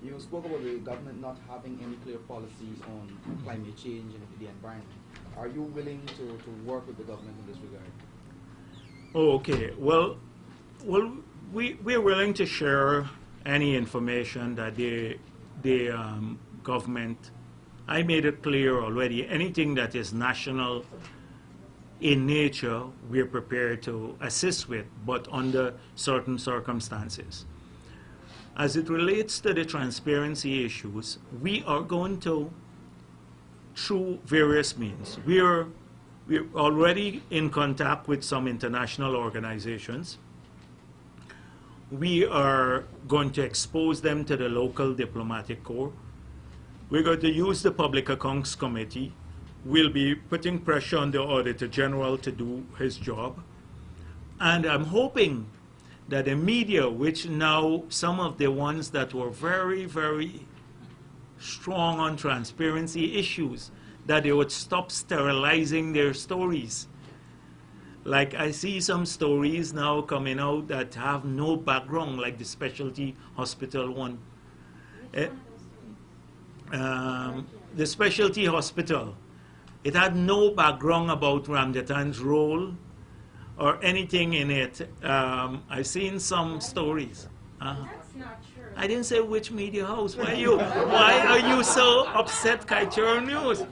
you spoke about the government not having any clear policies on climate change and the environment. Are you willing to work with the government in this regard? Oh, okay. Well, we're willing to share any information that the government, I made it clear already, anything that is national in nature, we're prepared to assist with, but under certain circumstances. As it relates to the transparency issues, we are going to, through various means, we're already in contact with some international organizations. We are going to expose them to the local diplomatic corps. We're going to use the Public Accounts Committee. We'll be putting pressure on the Auditor General to do his job. And I'm hoping that the media, which now some of the ones that were very, very strong on transparency issues, that they would stop sterilizing their stories. Like I see some stories now coming out that have no background, like the specialty hospital one. The specialty hospital, it had no background about Ramjatan's role or anything in it. I've seen some stories. That's not true. I didn't say which media house. Why are you so upset, Kaichur News?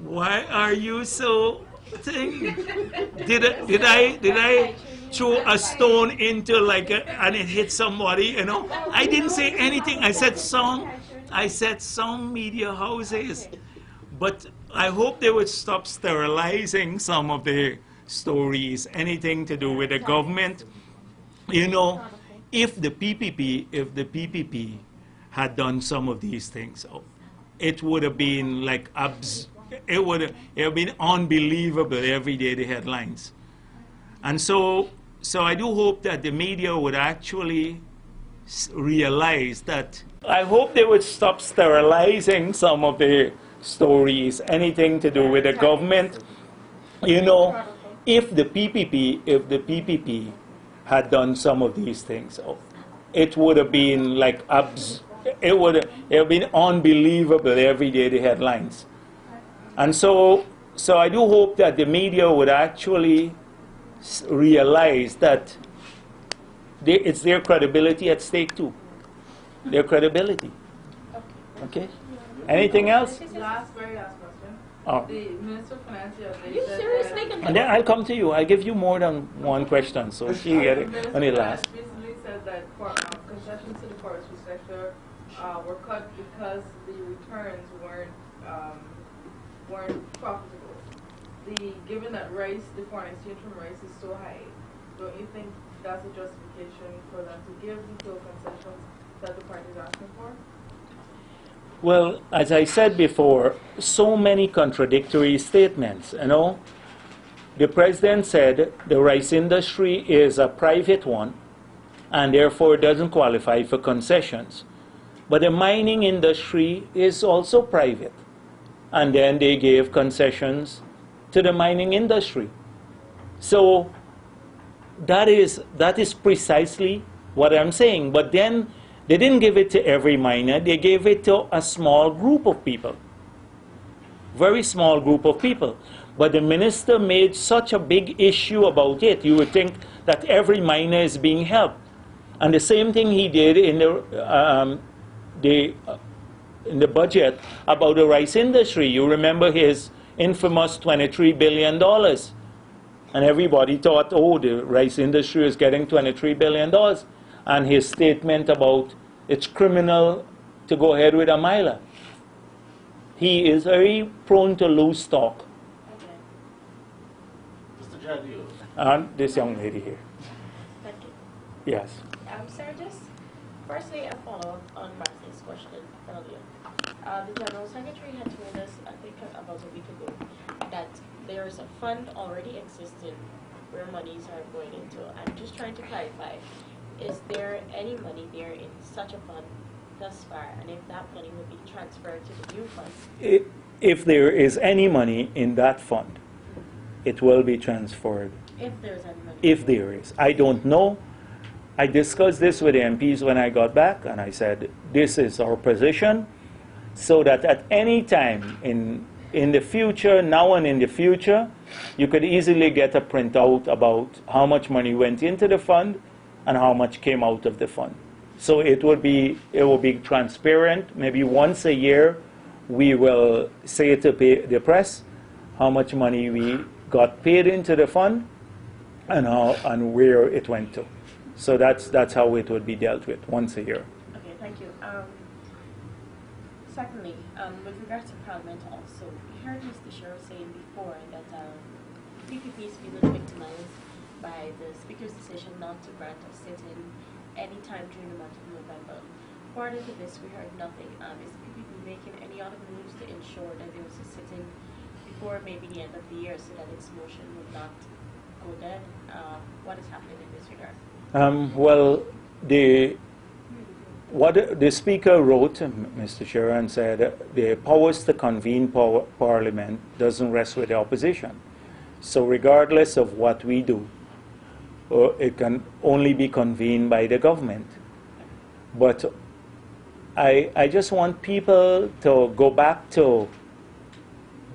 Why are you so thing? Did I throw a stone into and it hit somebody? You know, I didn't say anything. I said some I said some media houses, but I hope they would stop sterilizing some of the stories, anything to do with the government. You know, if the PPP had done some of these things, it would have been like it would have been unbelievable every day, the headlines. And so I do hope that the media would actually realize that. I hope they would stop sterilizing some of the stories, anything to do with the government. You know, if the PPP had done some of these things, it would have been like it would have been unbelievable every day, the headlines. And so I do hope that the media would actually realize that it's their credibility at stake too. Their credibility. Okay? Anything else? Very last question. Oh. The Minister of Finance Are you seriously going And then I'll come to you. I give you more than one question, so she get it on the last. recently said that concessions to the forestry sector were cut because the returns weren't profitable. Given that the foreign exchange from rice is so high, don't you think that's a justification for them to give the fuel concessions that the party is asking for? Well, as I said before, so many contradictory statements, you know. The president said the rice industry is a private one and therefore doesn't qualify for concessions. But the mining industry is also private. And then they gave concessions to the mining industry. So that is precisely what I'm saying. But then they didn't give it to every miner. They gave it to a small group of people. Very small group of people. But the minister made such a big issue about it. You would think that every miner is being helped. And the same thing he did in the budget about the rice industry. You remember his infamous $23 billion. And everybody thought, oh, the rice industry is getting $23 billion. And his statement about it's criminal to go ahead with a miler. He is very prone to lose stock. Mr. Jagdeo. And this young lady here. Thank you. Yes. Sir, just firstly a follow-up on Marcy's question earlier. The General Secretary had told us, I think about a week ago, that there is a fund already existing where monies are going into. I'm just trying to clarify, is there any money there in such a fund thus far, and if that money would be transferred to the new fund? If there is any money in that fund, it will be transferred. If there's any money. If there is. I don't know. I discussed this with the MPs when I got back, and I said, this is our position, so that at any time in the future, now and in the future, you could easily get a printout about how much money went into the fund and how much came out of the fund. So it will be transparent. Maybe once a year, we will say to the press how much money we got paid into the fund and where it went to. So that's how it would be dealt with once a year. Okay, thank you. Secondly, with regards to Parliament also, we heard Mr. Sherrill saying before that PPP is feeling victimized by the Speaker's decision not to grant a sit-in any time during the month of November. Prior to this, we heard nothing. Is the PPP making any other moves to ensure that there was a sit-in before maybe the end of the year so that its motion would not go dead? What is happening in this regard? Well, what the Speaker wrote, Mr. Sharon, said the powers to convene Parliament doesn't rest with the opposition. So regardless of what we do, it can only be convened by the government. But I just want people to go back to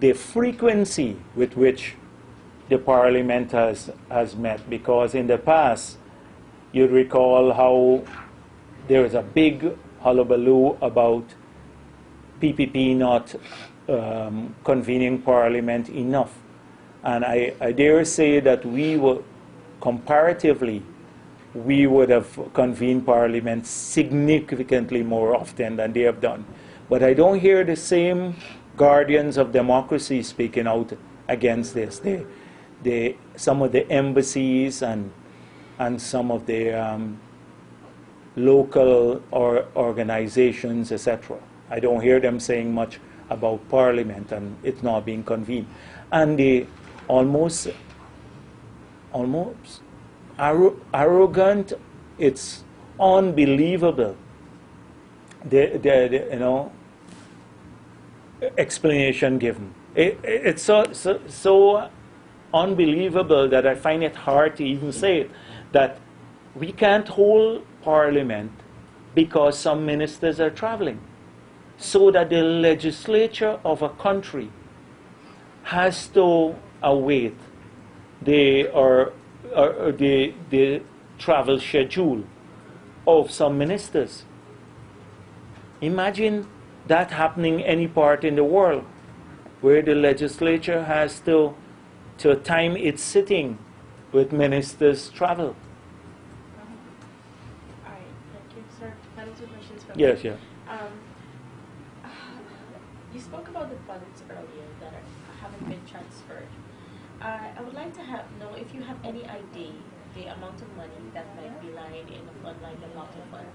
the frequency with which the Parliament has met, because in the past, you'd recall how there was a big hullabaloo about PPP not convening Parliament enough. And I dare say that we were comparatively we would have convened Parliament significantly more often than they have done. But I don't hear the same guardians of democracy speaking out against this. Some of the embassies and some of the local organizations, etc. I don't hear them saying much about Parliament and it not being convened. And they almost arrogant, it's unbelievable. The explanation given. It's so unbelievable that I find it hard to even say it, that we can't hold Parliament because some ministers are traveling, so that the legislature of a country has to await the travel schedule of some ministers. Imagine that happening any part in the world, where the legislature has to time its sitting with ministers' travel. All right, thank you, sir. Final two questions from Yes, me. yeah. You spoke about the funds earlier that haven't been transferred. I would like to know if you have any idea the amount of money that might be lying in a fund like the lotto fund,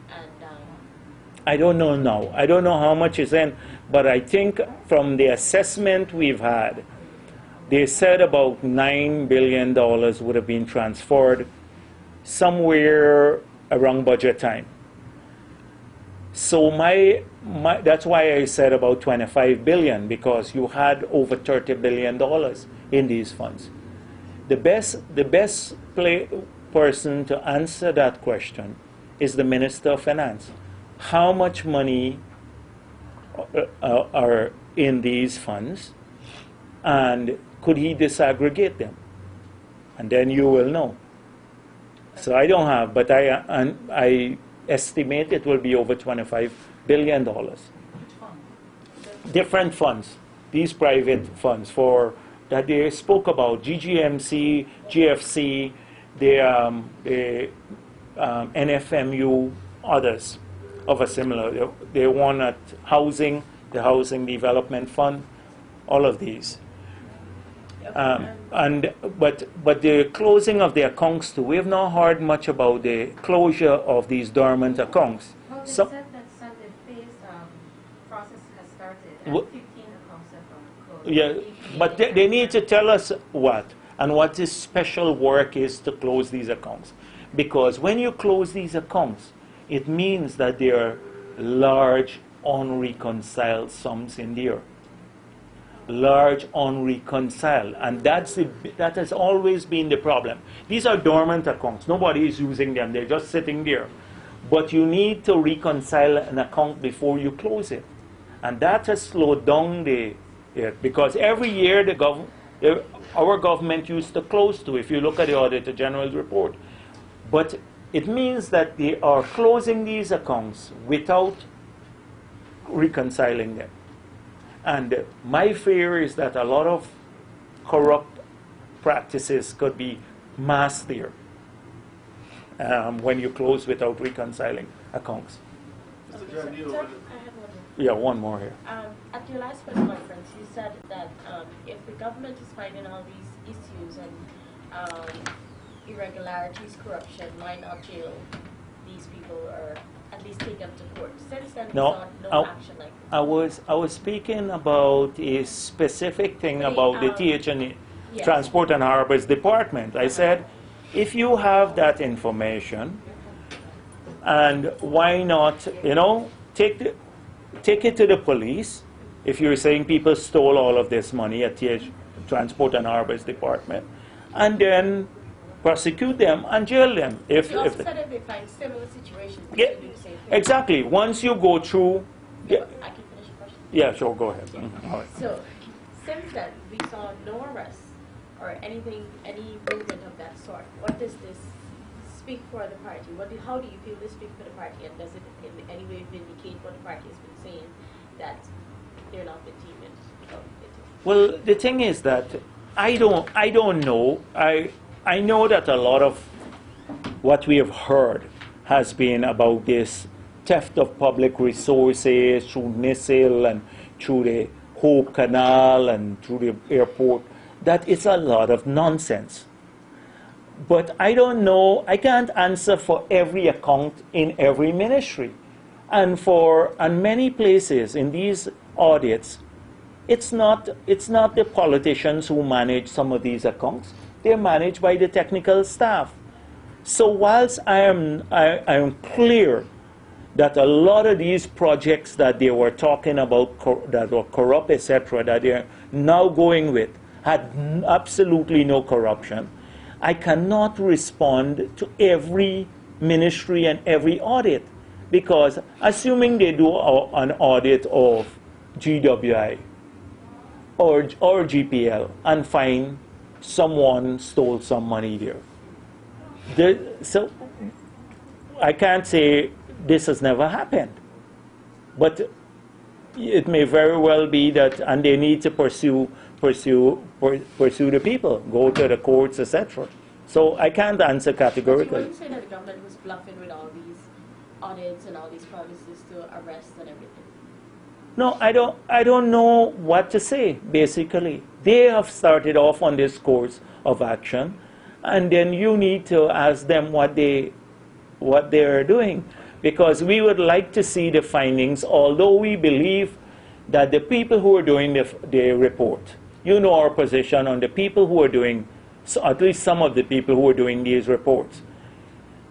and I don't know now. I don't know how much is in, but I think from the assessment we've had, they said about $9 billion would have been transferred somewhere around budget time. So that's why I said about 25 billion, because you had over $30 billion in these funds. The best person to answer that question is the Minister of Finance. How much money are in these funds, and could he disaggregate them? And then you will know. So I don't have, but I estimate it will be over $25 billion. Different funds, these private funds that they spoke about, GGMC, GFC, the NFMU, others of a similar. They won at housing, the Housing Development Fund, all of these. But the closing of the accounts too, we have not heard much about the closure of these dormant accounts. Well, they said that Sunday phase process has started and 15 accounts have been closed. Yeah, but they need to tell us what this special work is to close these accounts. Because when you close these accounts, it means that there are large unreconciled sums in there. Large unreconciled, and that has always been the problem. These are dormant accounts. Nobody is using them. They're just sitting there. But you need to reconcile an account before you close it. And that has slowed down because every year our government used to close to, if you look at the Auditor General's report. But it means that they are closing these accounts without reconciling them. And my fear is that a lot of corrupt practices could be masked there when you close without reconciling accounts. Mr. Sir, Jagdeo, I have one more. Yeah, one more here. At your last press conference, you said that if the government is finding all these issues and irregularities, corruption, why not jail these people or at least take them to court? Since then, we saw no action like this. I was speaking about a specific thing about the TH&E, yes. Transport and Harbors Department. I said, if you have that information, and why not, take it to the police. If you're saying people stole all of this money at TH Transport and Harbors Department, and then prosecute them and jail them. You also said if they find similar situations, they should do the same thing. Exactly. Once you go through... I can finish your question. Yeah, sure, go ahead. All right. So, since then, we saw no arrests or any movement of that sort. What does this speak for the party? How do you feel this speaks for the party, and does it in any way vindicate what the party has been saying, that they're not the team? Well, the thing is that I don't know. I know that a lot of what we have heard has been about this theft of public resources through Missile and through the Hope Canal and through the airport, that it's a lot of nonsense. But I don't know, I can't answer for every account in every ministry. And many places in these audits, it's not the politicians who manage some of these accounts. They're managed by the technical staff. So whilst I am clear that a lot of these projects that they were talking about that were corrupt, etc., that they're now going with, had absolutely no corruption, I cannot respond to every ministry and every audit, because assuming they do an audit of GWI or GPL and find someone stole some money there. So I can't say this has never happened, but it may very well be that, and they need to pursue the people, go to the courts, etc. So I can't answer categorically. But you wouldn't say that the government was bluffing with all these audits and all these promises to arrest and everything? No, I don't know what to say, basically. They have started off on this course of action, and then you need to ask them what they are doing. Because we would like to see the findings, although we believe that the people who are doing the report, you know our position on the people who are doing, so at least some of the people who are doing these reports,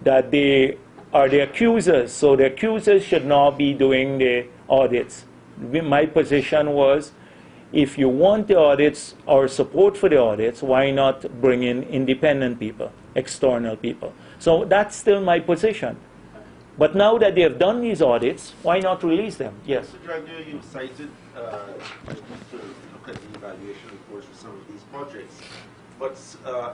that they are the accusers, so the accusers should not be doing the audits. My position was, if you want the audits or support for the audits, why not bring in independent people, external people? So that's still my position. But now that they have done these audits, why not release them? Yes? Mr. Jagdeo, you cited to look at the evaluation reports for some of these projects, but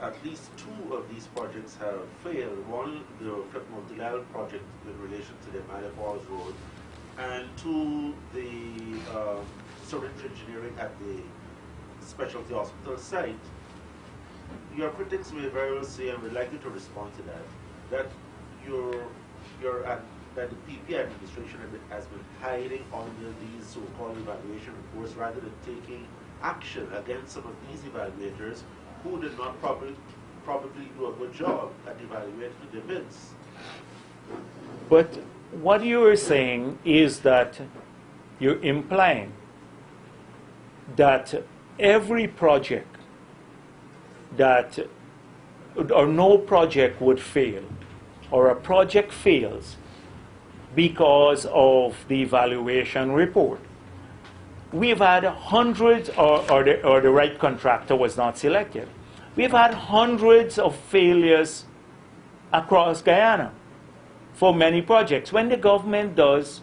at least two of these projects have failed. One, the multi-level project in relation to the Maya Falls Road, and two, the syringe engineering at the specialty hospital site. Your critics may very well say, and we'd like you to respond to that that the PP administration has been hiding under these so-called evaluation reports rather than taking action against some of these evaluators who did not probably do a good job at evaluating the bids. But what you are saying is that you're implying that every project that, or no project would fail, or a project fails because of the evaluation report. We've had hundreds, or the right contractor was not selected. We've had hundreds of failures across Guyana for many projects. When the government does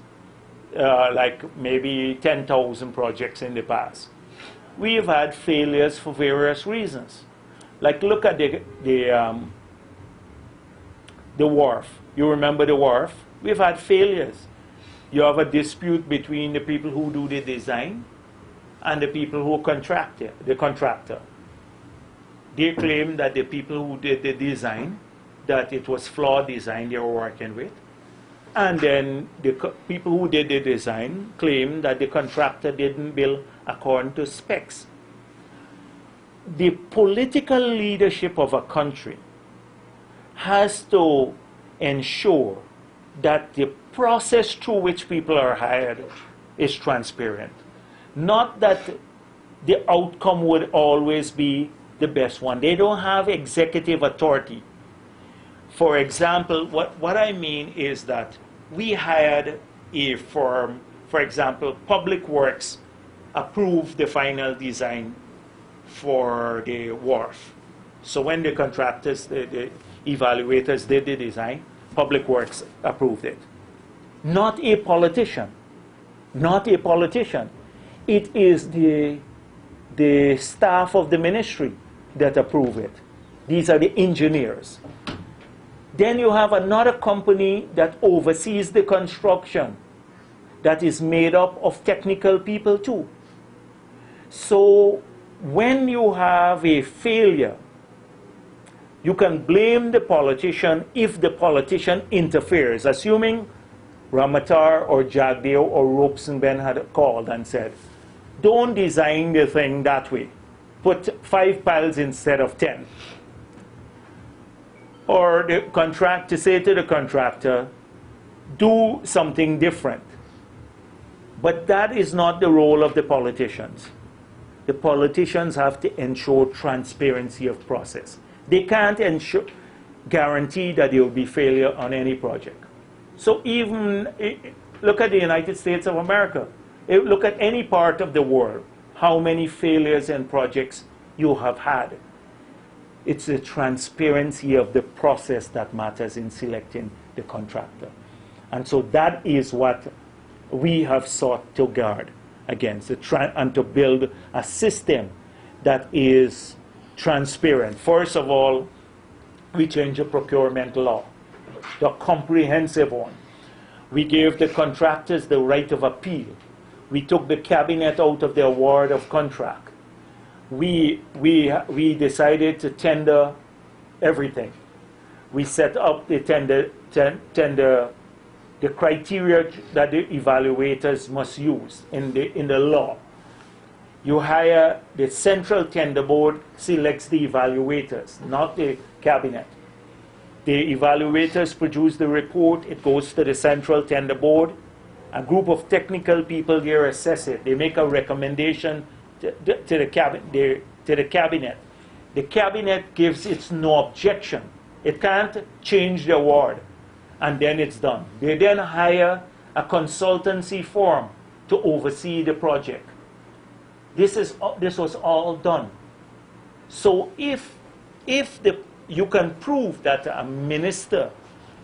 like maybe 10,000 projects in the past, we've had failures for various reasons. Like look at the wharf. You remember the wharf? We've had failures. You have a dispute between the people who do the design and the people who contract it, the contractor. They claim that the people who did the design, that it was flawed design they were working with. And then the people who did the design claim that the contractor didn't build according to specs. The political leadership of a country has to ensure that the process through which people are hired is transparent. Not that the outcome would always be the best one. They don't have executive authority. For example, what I mean is that we hired a firm, for example, Public Works approved the final design for the wharf. So when the contractors, the evaluators did the design, Public Works approved it. Not a politician. Not a politician. It is the staff of the ministry that approve it. These are the engineers. Then you have another company that oversees the construction that is made up of technical people too. So when you have a failure, You can blame the politician if the politician interferes, assuming Ramatar or Jagdeo or Robeson-Ben had called and said, don't design the thing that way. Put 5 piles instead of 10. Or the contractor, say to the contractor, do something different. But that is not the role of the politicians. The politicians have to ensure transparency of process. They can't guarantee that there will be failure on any project. So even, look at the United States of America. Look at any part of the world, how many failures in projects you have had. It's the transparency of the process that matters in selecting the contractor. And so that is what we have sought to guard against, and to build a system that is transparent. First of all, we changed the procurement law, the comprehensive one. We gave the contractors the right of appeal. We took the cabinet out of the award of contract. We decided to tender everything. We set up the tender, the criteria that the evaluators must use in the law. You hire the central tender board, selects the evaluators, not the cabinet. The evaluators produce the report, it goes to the central tender board. A group of technical people there assess it. They make a recommendation to the cabinet. The cabinet gives its no objection. It can't change the award, and then it's done. They then hire a consultancy firm to oversee the project. This was all done. So if you can prove that a minister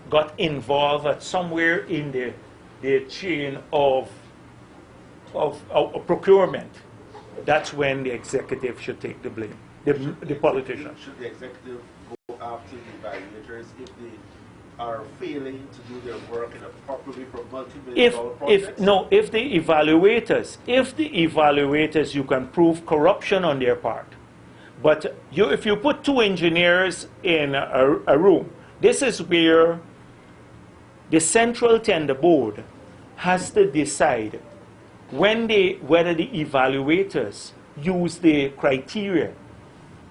got involved at somewhere in the chain of procurement, that's when the executive should take the blame, the politician. Should the executive go after the evaluators if they are failing to do their work in a properly multi-million-dollar project? If the evaluators, you can prove corruption on their part. But if you put 2 engineers in a room, this is where the central tender board has to decide whether the evaluators use the criteria,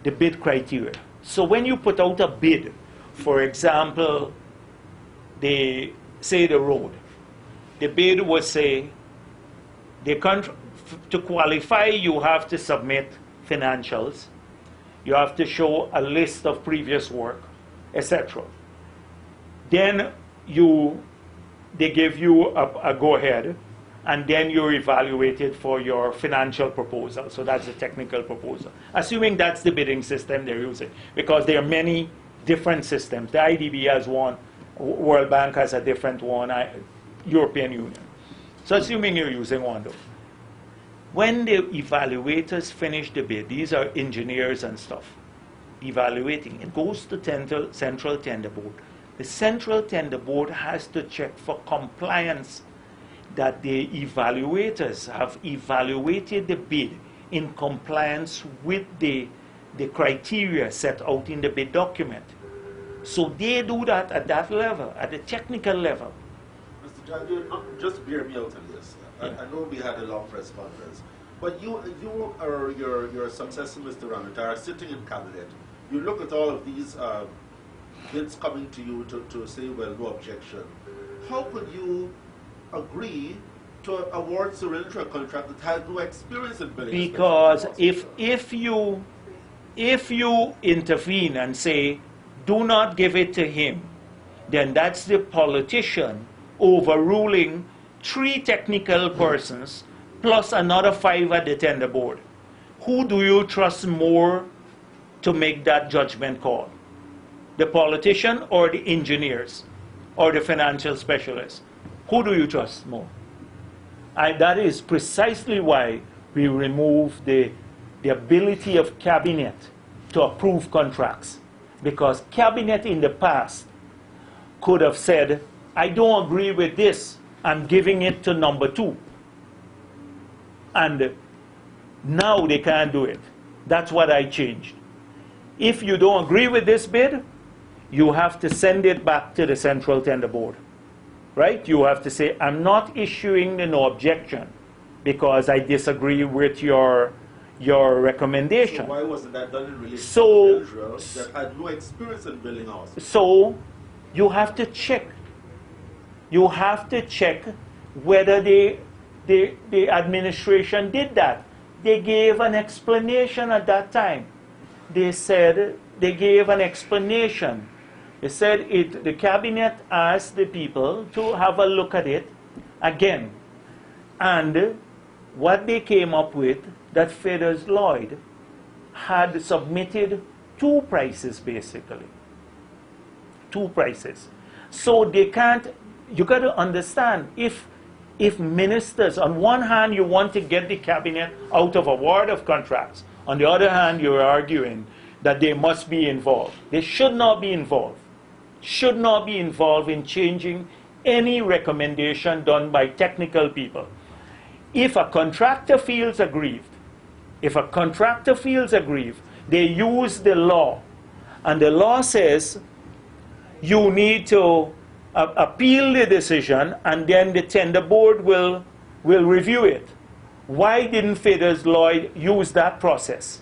the bid criteria. So when you put out a bid, for example, say the road, the bid will say, to qualify, you have to submit financials, you have to show a list of previous work, etc. Then they give you a go-ahead, and then you're evaluated for your financial proposal. So that's a technical proposal. Assuming that's the bidding system they're using, because there are many different systems. The IDB has one, World Bank has a different one, European Union. So assuming you're using one though. When the evaluators finish the bid, these are engineers and stuff, evaluating, it goes to central tender board. The central tender board has to check for compliance that the evaluators have evaluated the bid in compliance with the criteria set out in the bid document. So they do that at that level, at the technical level. Mr. Jagdeo, just bear me out on this. I know we had a long press conference, but you or your successor, Mr. Ramatar, are sitting in cabinet. You look at all of these bids coming to you to say, well, no objection. How could you agree to award Cyril to a contract that has no experience in building? Because if you intervene and say, do not give it to him, then that's the politician overruling 3 technical persons plus another 5 at the tender board. Who do you trust more to make that judgment call? The politician or the engineers or the financial specialists? Who do you trust more? That is precisely why we remove the ability of cabinet to approve contracts. Because cabinet in the past could have said, I don't agree with this, I'm giving it to number 2. And now they can't do it. That's what I changed. If you don't agree with this bid, you have to send it back to the Central Tender Board. Right? You have to say, I'm not issuing the no objection because I disagree with your recommendation. So why wasn't that done in relation So- to Israel that had no experience in building houses? So you have to check. You have to check whether the administration did that. They gave an explanation at that time. They said, they gave an explanation. They said the cabinet asked the people to have a look at it again. And what they came up with, that Feathers Lloyd had submitted two prices basically. Two prices. So they can't, you got to understand, if ministers, on one hand you want to get the cabinet out of award of contracts, on the other hand you're arguing that they must be involved. They should not be involved. Should not be involved in changing any recommendation done by technical people. If a contractor feels aggrieved, they use the law. And the law says you need to appeal the decision and then the tender board will review it. Why didn't Feathers Lloyd use that process?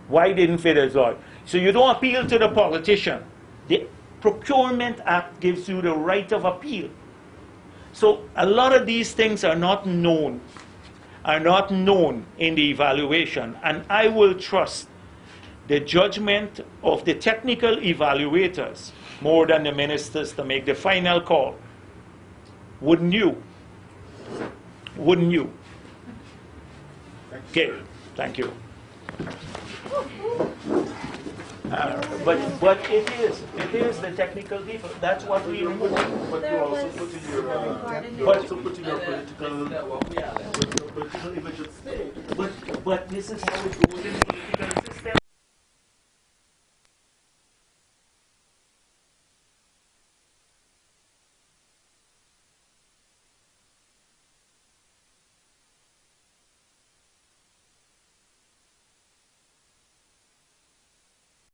Why didn't Feathers Lloyd? So you don't appeal to the politician. The Procurement Act gives you the right of appeal. So a lot of these things are not known in the evaluation, and I will trust the judgment of the technical evaluators more than the ministers to make the final call. Wouldn't you? Wouldn't you? Okay, thank you. But it is the technical people. That's what we remove. But you also put in your political image at stake. But this is how it goes in political